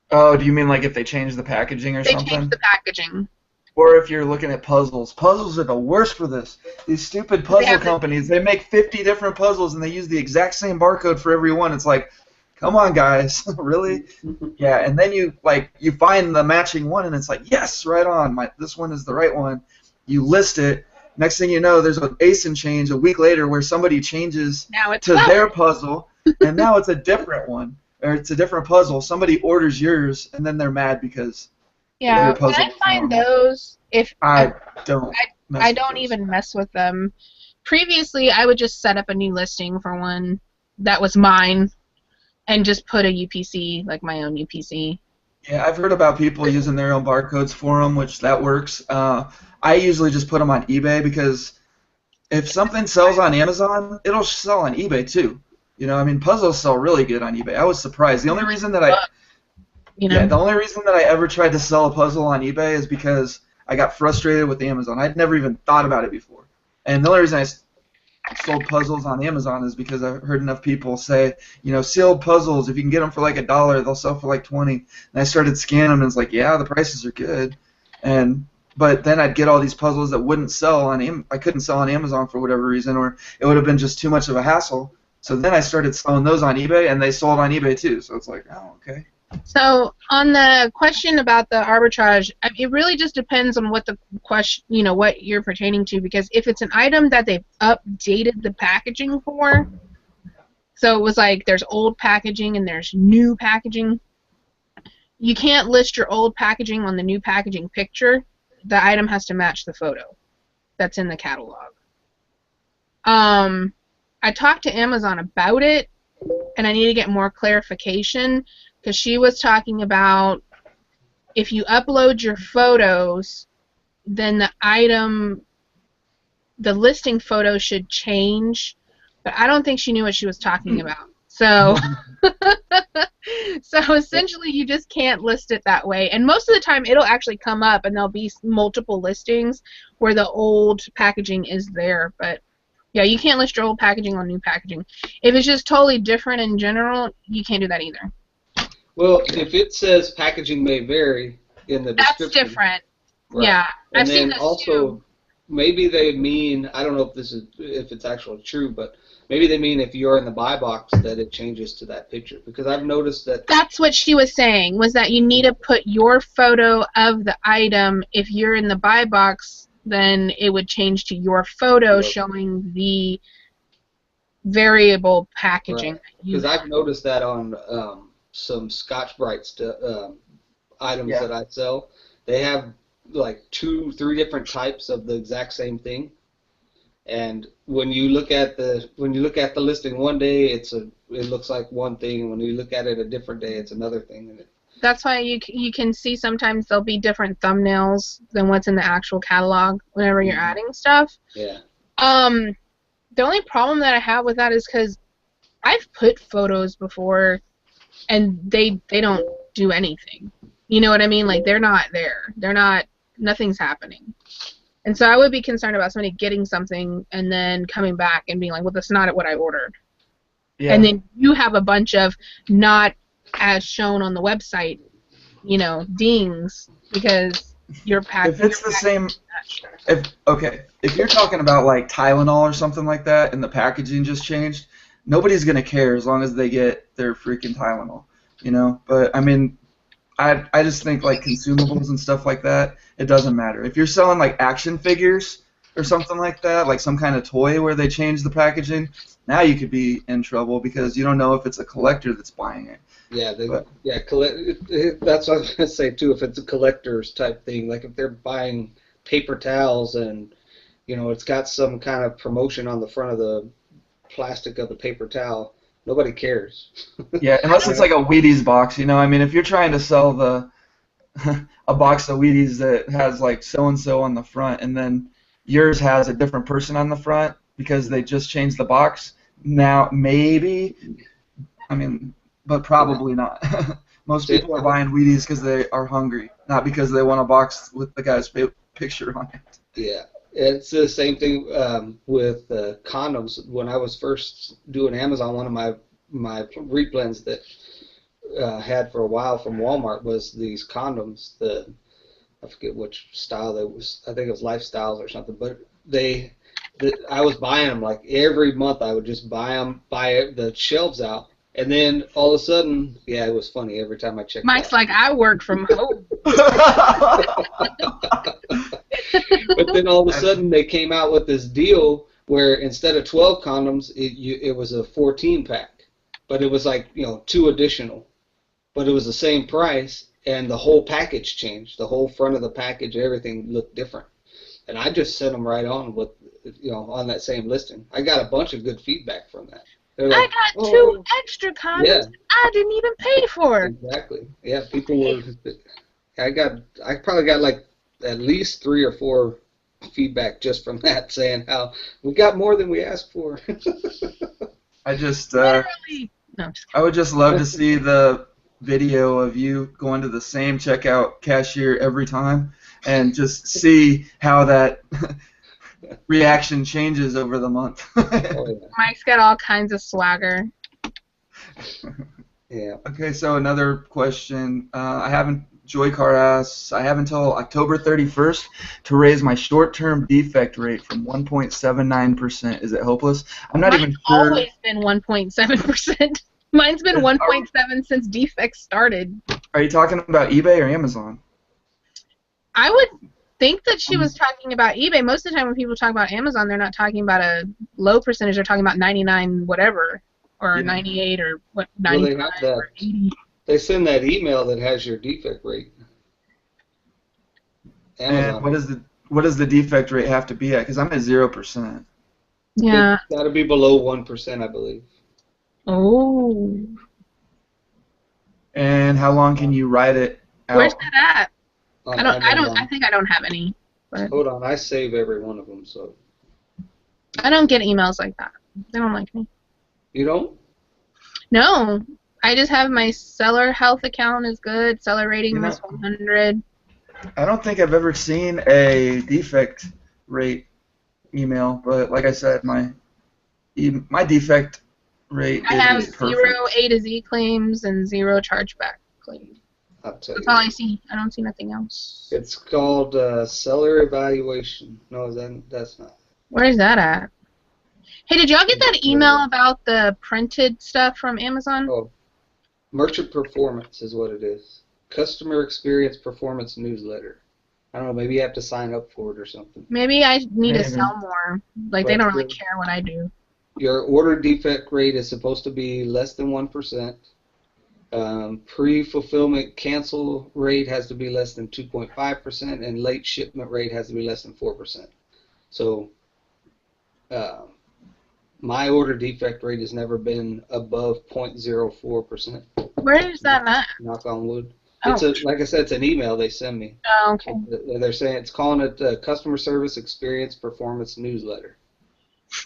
Oh, do you mean like if they change the packaging or something? They change the packaging. Or if you're looking at puzzles. Puzzles are the worst for this. These stupid puzzle companies, they make 50 different puzzles and they use the exact same barcode for every one. It's like, come on, guys. Really? Yeah, and then you find the matching one and it's like, yes, right on. This one is the right one. You list it. Next thing you know, there's an ASIN change a week later where somebody changes to their puzzle, and now it's a different one, or it's a different puzzle. Somebody orders yours, and then they're mad because their puzzle. Yeah, when I find those, I don't even mess with them. Previously, I would just set up a new listing for one that was mine, and just put a UPC, like my own UPC. Yeah, I've heard about people using their own barcodes for them, which that works. I usually just put them on eBay because if something sells on Amazon, it'll sell on eBay too. You know, I mean, puzzles sell really good on eBay. I was surprised. The only reason that I ever tried to sell a puzzle on eBay is because I got frustrated with Amazon. I'd never even thought about it before. And the only reason I sold puzzles on Amazon is because I've heard enough people say, you know, sealed puzzles, if you can get them for like $1, they'll sell for like 20. And I started scanning them and it's like, yeah, the prices are good. But then I'd get all these puzzles that wouldn't sell on I couldn't sell on Amazon for whatever reason, or it would have been just too much of a hassle. So then I started selling those on eBay, and they sold on eBay too. So it's like, oh, okay. So on the question about the arbitrage, it really just depends on what the question, you know, what you're pertaining to. Because if it's an item that they've updated the packaging for, so it was like there's old packaging and there's new packaging, you can't list your old packaging on the new packaging picture. The item has to match the photo that's in the catalog. I talked to Amazon about it, and I need to get more clarification because she was talking about if you upload your photos, then the listing photo should change, but I don't think she knew what she was talking about. So, so essentially, you just can't list it that way. And most of the time, it'll actually come up, and there'll be multiple listings where the old packaging is there. But yeah, you can't list your old packaging on new packaging. If it's just totally different in general, you can't do that either. Well, if it says packaging may vary in the description, that's different. Right. Yeah, and I've then seen this also too. Maybe they mean, I don't know if it's actually true, but maybe they mean if you're in the buy box that it changes to that picture, because I've noticed that. That's what she was saying, was that you need to put your photo of the item. If you're in the buy box, then it would change to your photo showing the variable packaging. Right. Because I've noticed that on some Scotch-Brite items that I sell. They have like 2-3 different types of the exact same thing. And when you look at the listing one day, it looks like one thing, and when you look at it a different day, it's another thing. That's why you can see sometimes there'll be different thumbnails than what's in the actual catalog whenever you're adding stuff. Yeah. The only problem that I have with that is because I've put photos before, and they don't do anything. You know what I mean? Like, they're not there. Nothing's happening. And so I would be concerned about somebody getting something and then coming back and being like, well, that's not what I ordered. Yeah. And then you have a bunch of not as shown on the website, dings because your package. If it's the same, if you're talking about like Tylenol or something like that and the packaging just changed, nobody's going to care as long as they get their freaking Tylenol, But, I mean, I just think like consumables and stuff like that, it doesn't matter. If you're selling like action figures or something like that, like some kind of toy where they change the packaging, now you could be in trouble because you don't know if it's a collector that's buying it. Yeah, that's what I was going to say too. If it's a collector's type thing, like if they're buying paper towels and it's got some kind of promotion on the front of the plastic of the paper towel, nobody cares. Yeah, unless it's like a Wheaties box, I mean, if you're trying to sell a box of Wheaties that has like so-and-so on the front and then yours has a different person on the front because they just changed the box, now maybe, I mean, but probably not. Most people are buying Wheaties because they are hungry, not because they want a box with the guy's picture on it. Yeah. It's the same thing with condoms. When I was first doing Amazon, one of my replens that had for a while from Walmart was these condoms. I forget which style they was. I think it was Lifestyles or something. But I was buying them like every month. I would just buy the shelves out, and then all of a sudden, yeah, it was funny every time I checked. Mike's like, I work from home. But then all of a sudden they came out with this deal where instead of 12 condoms, it was a 14 pack, but it was like 2 additional, but it was the same price, and the whole package changed. The whole front of the package, everything looked different, and I just sent them right on with on that same listing. I got a bunch of good feedback from that. Like, I got 2 extra condoms I didn't even pay for. Exactly. Yeah, people were. I probably got like at least 3 or 4 feedback just from that, saying how we got more than we asked for. I would just love to see the video of you going to the same checkout cashier every time and just see how that reaction changes over the month. Mike's got all kinds of swagger. Yeah. Okay, so another question. Joycar asks, I have until October 31st to raise my short-term defect rate from 1.79%. Is it hopeless? I'm not even sure. Mine's always been 1.7%. Mine's been 1.7 since defects started. Are you talking about eBay or Amazon? I would think that she was talking about eBay. Most of the time when people talk about Amazon, they're not talking about a low percentage. They're talking about 99 whatever, or 98 or 95 or 80. They send that email that has your defect rate. Amazon. And what does the defect rate have to be at? Because I'm at 0%. Yeah. It's got to be below 1%, I believe. Oh. And how long can you write it out? Where's that at? I think I don't have any. But hold on, I save every one of them, so. I don't get emails like that. They don't like me. You don't? No. I just have my seller health account is good. Seller rating is 100. I don't think I've ever seen a defect rate email, but like I said, my defect rate I is have perfect. 0 A to Z claims and 0 chargeback claims. That's all I see. I don't see nothing else. It's called seller evaluation. No, that's not. Where is that at? Hey, did y'all get that email about the printed stuff from Amazon? Oh, merchant performance is what it is. Customer experience performance newsletter. I don't know, maybe you have to sign up for it or something. Maybe I need to Maybe. sell more. Like, they But don't really care what I do. your order defect rate is supposed to be less than 1%. Pre-fulfillment cancel rate has to be less than 2.5%, and late shipment rate has to be less than 4%. So my order defect rate has never been above 0.04%. Where is that at? Knock on wood. Oh. It's like I said, it's an email they send me. Oh, okay. They're saying it's calling it customer service experience performance newsletter.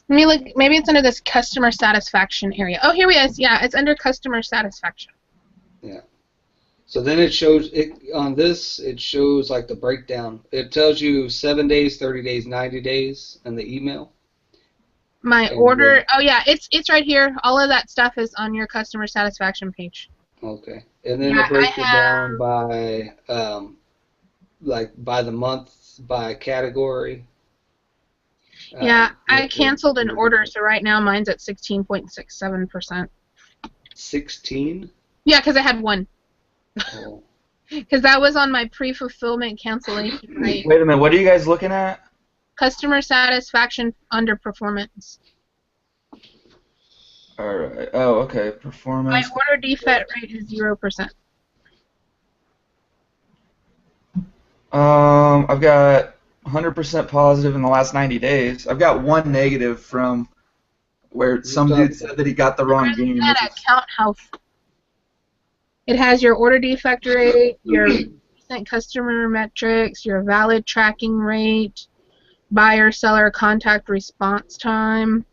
Let me look. Maybe it's under this customer satisfaction area. Oh, here we is. Yeah, it's under customer satisfaction. Yeah. So then it shows on this. It shows like the breakdown. It tells you 7 days, 30 days, 90 days, and the email. My order. Oh yeah, it's right here. All of that stuff is on your customer satisfaction page. Okay. And then it breaks it down by like by the month, by category. Yeah, I canceled an order, so right now mine's at 16.67%. 16? Yeah, because I had one. Oh. Because that was on my pre-fulfillment cancellation rate. Wait a minute, what are you guys looking at? Customer satisfaction under performance. All right. Oh, okay. Performance. My order defect rate is 0%. I've got 100% positive in the last 90 days. I've got one negative from where some dude said that he got the wrong game. That account health. It has your order defect rate, your recent customer metrics, your valid tracking rate, buyer-seller contact response time,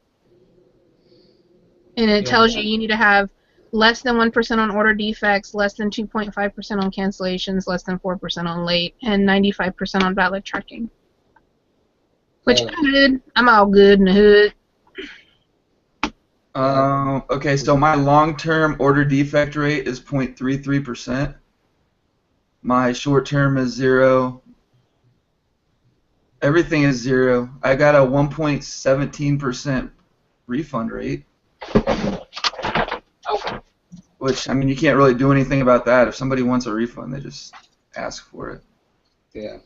and it tells you need to have less than 1% on order defects, less than 2.5% on cancellations, less than 4% on late, and 95% on valid tracking. Which I'm good. I'm all good in the hood. Okay, so my long-term order defect rate is 0.33%. My short-term is 0. Everything is 0. I got a 1.17% refund rate. Which, I mean, you can't really do anything about that. If somebody wants a refund, they just ask for it. Yeah.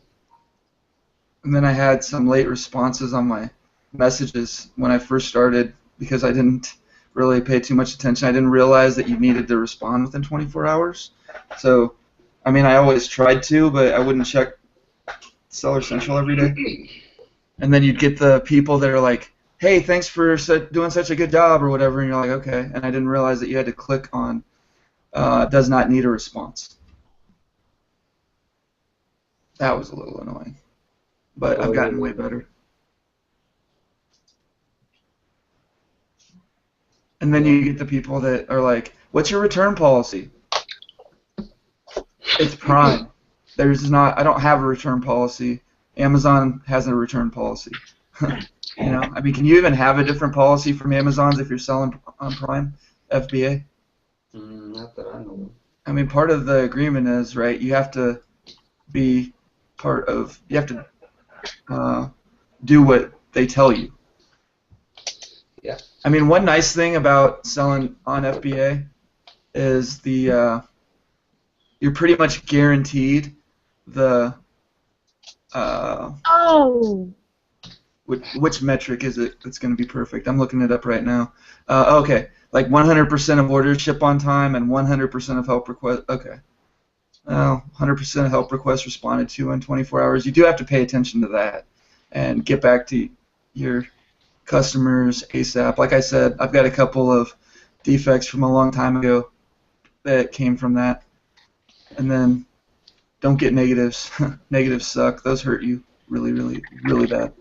And then I had some late responses on my messages when I first started because I didn't really pay too much attention. I didn't realize that you needed to respond within 24 hours. So, I mean, I always tried to, but I wouldn't check Seller Central every day. And then you'd get the people that are like, hey, thanks for doing such a good job or whatever, and you're like, okay. And I didn't realize that you had to click on does not need a response. That was a little annoying. But I've gotten way better. And then you get the people that are like, what's your return policy? It's Prime. I don't have a return policy. Amazon has a return policy. You know, I mean, can you even have a different policy from Amazon's if you're selling on Prime, FBA? Not that I know. I mean, part of the agreement is, right, you have to be you have to do what they tell you. Yeah. I mean, one nice thing about selling on FBA is you're pretty much guaranteed the which metric is it that's going to be perfect? I'm looking it up right now. Okay, like 100% of orders ship on time and 100% of help requests. Okay. 100% of help requests responded to in 24 hours. You do have to pay attention to that and get back to your customers ASAP. Like I said, I've got a couple of defects from a long time ago that came from that. And then don't get negatives. Negatives suck. Those hurt you really, really, really bad.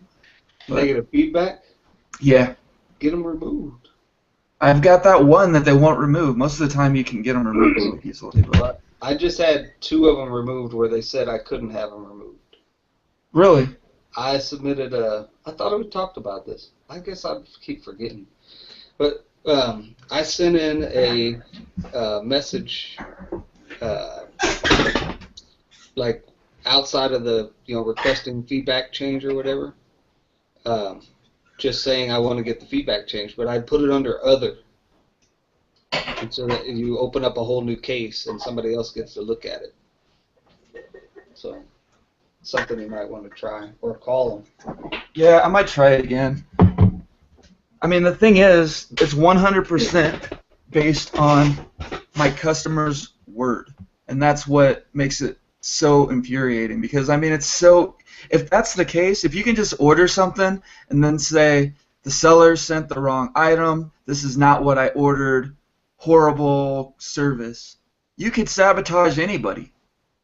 But, negative feedback? Yeah. Get them removed. I've got that one that they won't remove. Most of the time you can get them removed easily. But I just had 2 of them removed where they said I couldn't have them removed. Really? I submitted I thought we talked about this. I guess I keep forgetting. But I sent in a message like outside of the requesting feedback change or whatever just saying I want to get the feedback changed, but I'd put it under other. And so that you open up a whole new case and somebody else gets to look at it. So something you might want to try or call them. Yeah, I might try it again. I mean, the thing is, it's 100% based on my customer's word. And that's what makes it so infuriating. Because, I mean, it's so... If that's the case, if you can just order something and then say, the seller sent the wrong item, this is not what I ordered, horrible service, you could sabotage anybody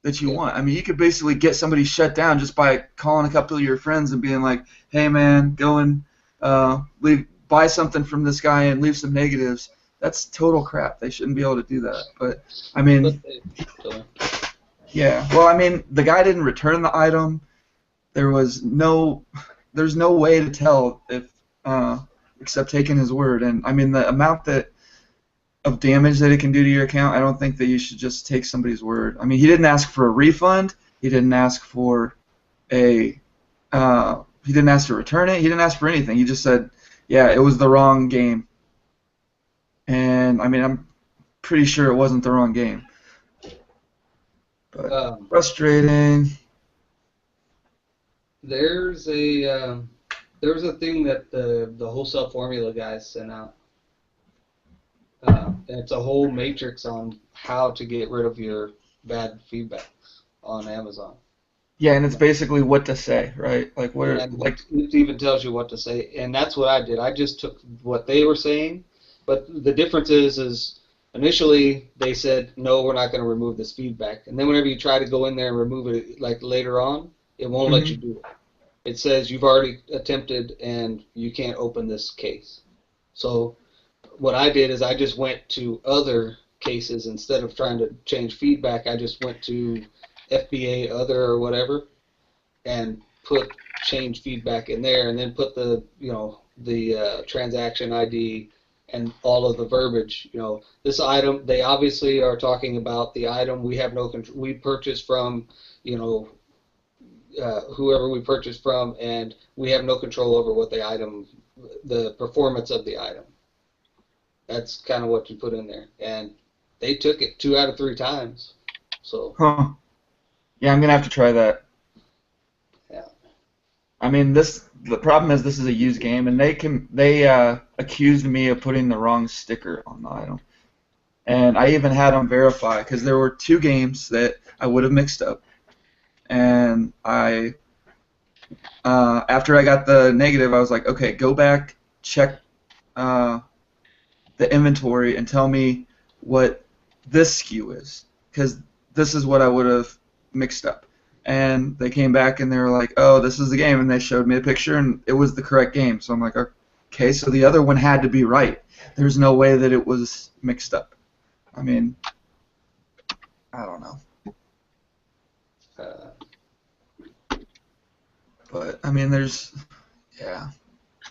that you want. I mean, you could basically get somebody shut down just by calling a couple of your friends and being like, hey, man, go and buy something from this guy and leave some negatives. That's total crap. They shouldn't be able to do that. But, I mean, yeah. Well, I mean, the guy didn't return the item. There's no way to tell if except taking his word. And I mean, the amount of damage that it can do to your account, I don't think that you should just take somebody's word. I mean, he didn't ask for a refund. He didn't ask for he didn't ask to return it. He didn't ask for anything. He just said, yeah, it was the wrong game. And I mean, I'm pretty sure it wasn't the wrong game. But frustrating. There's a thing that the wholesale formula guys sent out. And it's a whole matrix on how to get rid of your bad feedback on Amazon. Yeah, and it's basically what to say, right? Like what? It even tells you what to say, and that's what I did. I just took what they were saying, but the difference is initially they said no, we're not going to remove this feedback, and then whenever you try to go in there and remove it, like later on, it won't let you do it. It says you've already attempted and you can't open this case. So what I did is I just went to other cases instead of trying to change feedback. I just went to FBA other or whatever and put change feedback in there, and then put the transaction ID and all of the verbiage. This item, they obviously are talking about the item we have no control. We purchased from whoever we purchased from, and we have no control over what the performance of the item. That's kind of what you put in there, and they took it 2 out of 3 times. So. Huh. Yeah, I'm gonna have to try that. Yeah. I mean, the problem is this is a used game, and they accused me of putting the wrong sticker on the item, and I even had them verify because there were 2 games that I would have mixed up, and after I got the negative, I was like, okay, go back, check the inventory, and tell me what this SKU is, because this is what I would have mixed up. And they came back and they were like, oh, this is the game, and they showed me a picture and it was the correct game. So I'm like, okay, so the other one had to be right. There's no way that it was mixed up. I mean, I don't know. But I mean, yeah.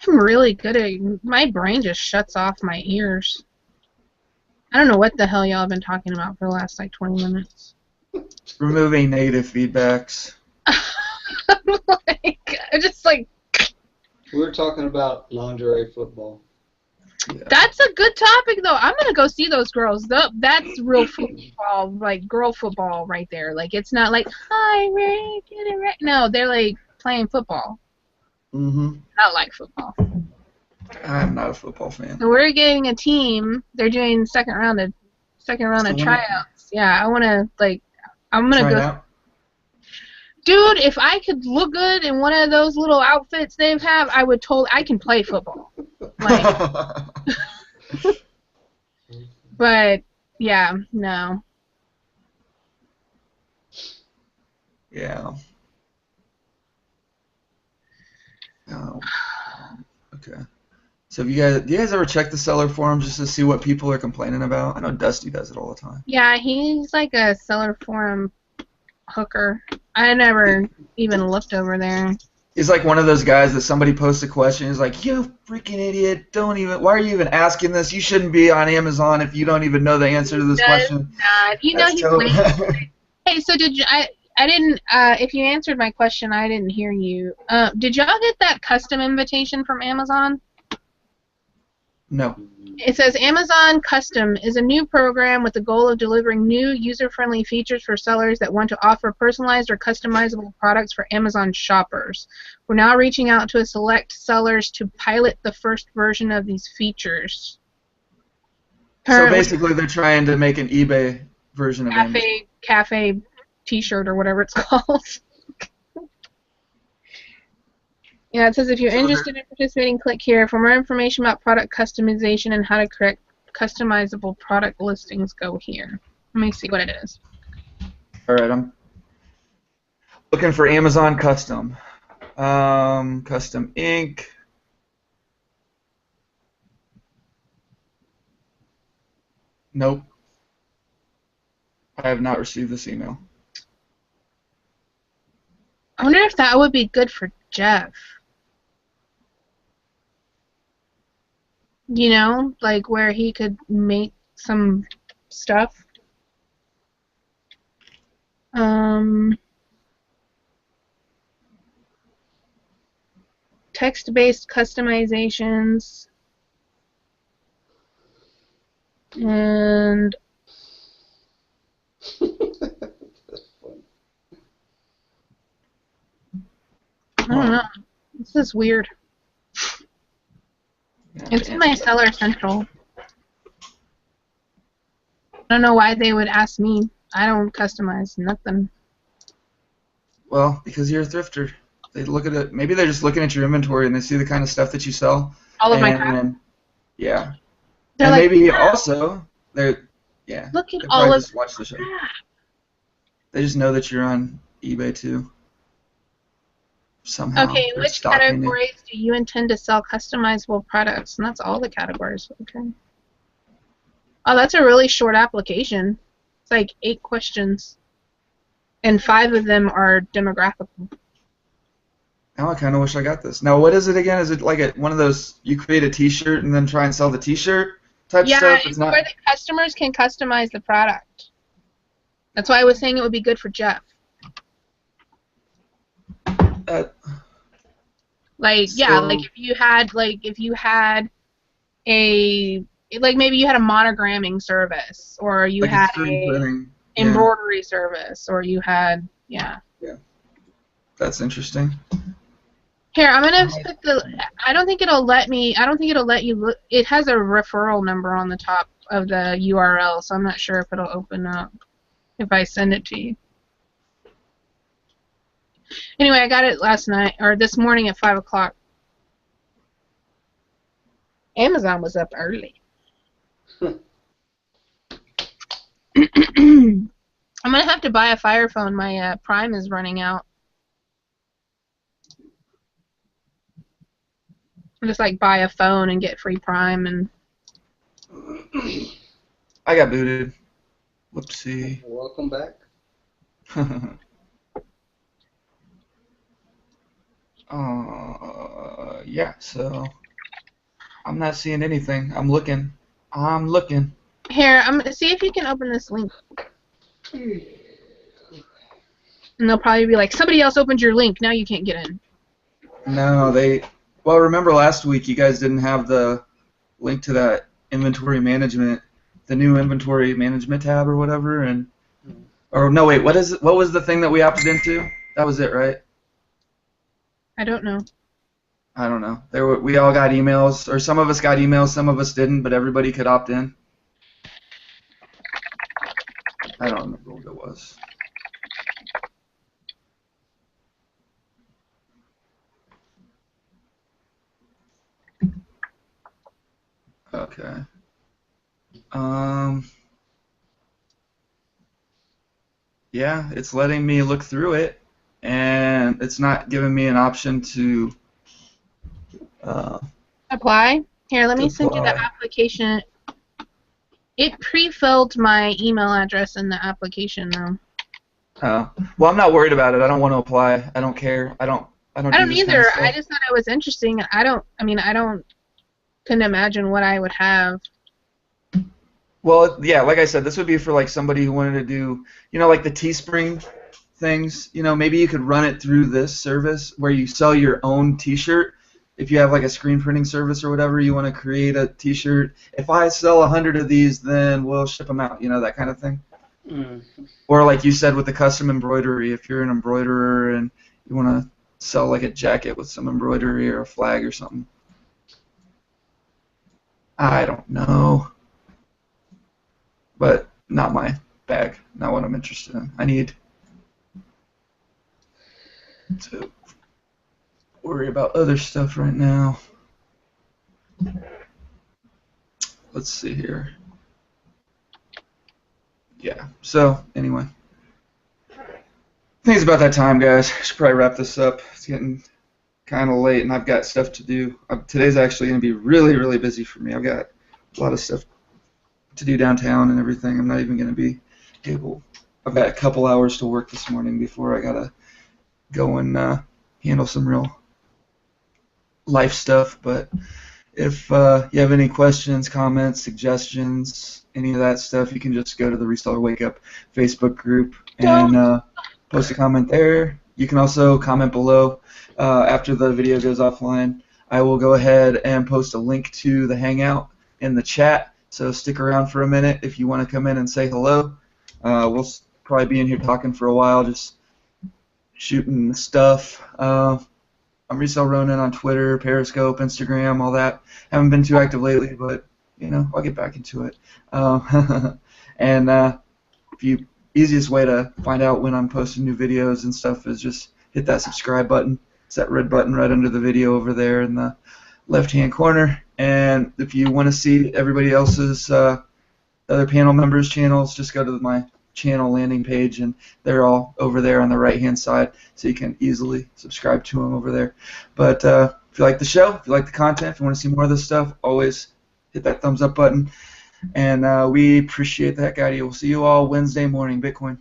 I'm really good at my brain just shuts off my ears. I don't know what the hell y'all have been talking about for the last like 20 minutes. Removing negative feedbacks. Just like. We were talking about lingerie football. Yeah. That's a good topic, though. I'm gonna go see those girls. That's real football, like girl football, right there. Like it's not like hi, Ray, get it right. No, they're like playing football. Not like football. I'm not a football fan. So we're getting a team. They're doing second round of tryouts. Yeah, I'm gonna go. Out? Dude, if I could look good in one of those little outfits they have, I can play football. Like, but yeah, no. Yeah. Oh. Okay. So do you guys ever check the seller forum just to see what people are complaining about? I know Dusty does it all the time. Yeah, he's like a seller forum hooker. I never even looked over there. He's like one of those guys that somebody posts a question. He's like, "You freaking idiot! Why are you even asking this? You shouldn't be on Amazon if you don't even know the answer to this question." Not. You know he's late. Hey, so I didn't. If you answered my question, I didn't hear you. Did y'all get that custom invitation from Amazon? No. It says Amazon Custom is a new program with the goal of delivering new user-friendly features for sellers that want to offer personalized or customizable products for Amazon shoppers. We're now reaching out to a select sellers to pilot the first version of these features. So basically, they're trying to make an eBay version of Amazon. Cafe T-shirt or whatever it's called. Yeah, it says if you're interested in participating, click here. For more information about product customization and how to create customizable product listings, go here. Let me see what it is. All right, I'm looking for Amazon Custom. Custom ink. Nope. I have not received this email. I wonder if that would be good for Jeff. You know, like where he could make some stuff. Text-based customizations. And I don't know. This is weird. It's in my Seller Central. I don't know why they would ask me. I don't customize nothing. Well, because you're a thrifter. They look at it. Maybe they're just looking at your inventory and they see the kind of stuff that you sell. All of my crap. Yeah. They're and like, maybe also yeah. Look at they all of just watch the show. crap. They just know that you're on eBay too. Somehow. Okay, They're which stalking categories do you intend to sell customizable products? And that's all the categories. Okay. Oh, that's a really short application. It's like 8 questions. And 5 of them are demographical. Now I kind of wish I got this. Now, what is it again? Is it like one of those, you create a T-shirt and then try and sell the T-shirt type stuff? Yeah, it's where the customers can customize the product. That's why I was saying it would be good for Jeff. Like, yeah, like if you had a, like maybe you had a monogramming service, or you like had a embroidery service, or you had, yeah. Yeah. That's interesting. Here, I'm gonna put I don't think it'll let you look. It has a referral number on the top of the URL, so I'm not sure if it'll open up if I send it to you. Anyway, I got it last night, or this morning at 5 o'clock. Amazon was up early. I'm gonna have to buy a Fire Phone. My Prime is running out. I'll just like buy a phone and get free Prime and. I got booted. Whoopsie. Welcome back. Yeah, so I'm not seeing anything. I'm looking. Here, I'm gonna see if you can open this link. And they'll probably be like, somebody else opened your link, now you can't get in. No, well, remember last week you guys didn't have the link to that inventory management, the new inventory management tab or whatever, or no, wait, what was the thing that we opted into? That was it, right? I don't know. I don't know. We all got emails, or some of us got emails, some of us didn't, but everybody could opt in. I don't remember what it was. Okay. Yeah, it's letting me look through it, and it's not giving me an option to apply. Here, let me send you the application. It pre-filled my email address in the application, though. Well, I'm not worried about it. I don't want to apply. I don't care. I don't either. Kind of I just thought it was interesting. Couldn't imagine what I would have. Well, yeah, like I said, this would be for like somebody who wanted to do, like the Teespring things, you know, maybe you could run it through this service where you sell your own T-shirt. If you have like a screen printing service or whatever, you want to create a T-shirt. If I sell 100 of these, then we'll ship them out. You know, that kind of thing. Mm. Or like you said with the custom embroidery, if you're an embroiderer and you want to sell like a jacket with some embroidery or a flag or something. I don't know. But not my bag. Not what I'm interested in. I need to worry about other stuff right now. Let's see here. Yeah, so anyway. I think it's about that time, guys. I should probably wrap this up. It's getting kind of late, and I've got stuff to do. Today's actually going to be really, really busy for me. I've got a lot of stuff to do downtown and everything. I'm not even going to be able. I've got a couple hours to work this morning before I got to go and handle some real life stuff. But if you have any questions, comments, suggestions, any of that stuff, you can just go to the Reseller Wakeup Facebook group and post a comment there. You can also comment below after the video goes offline. I will go ahead and post a link to the Hangout in the chat, so stick around for a minute if you want to come in and say hello. We'll probably be in here talking for a while, just shooting stuff. I'm Resale Ronin on Twitter, Periscope, Instagram, all that. Haven't been too active lately, but you know, I'll get back into it. And easiest way to find out when I'm posting new videos and stuff is just hit that subscribe button. It's that red button right under the video over there in the left-hand corner. And if you want to see everybody else's other panel members' channels, just go to my channel landing page, and they're all over there on the right-hand side, so you can easily subscribe to them over there. But if you like the show, if you like the content, if you want to see more of this stuff, always hit that thumbs up button. And we appreciate that, guy. We'll see you all Wednesday morning. Bitcoin.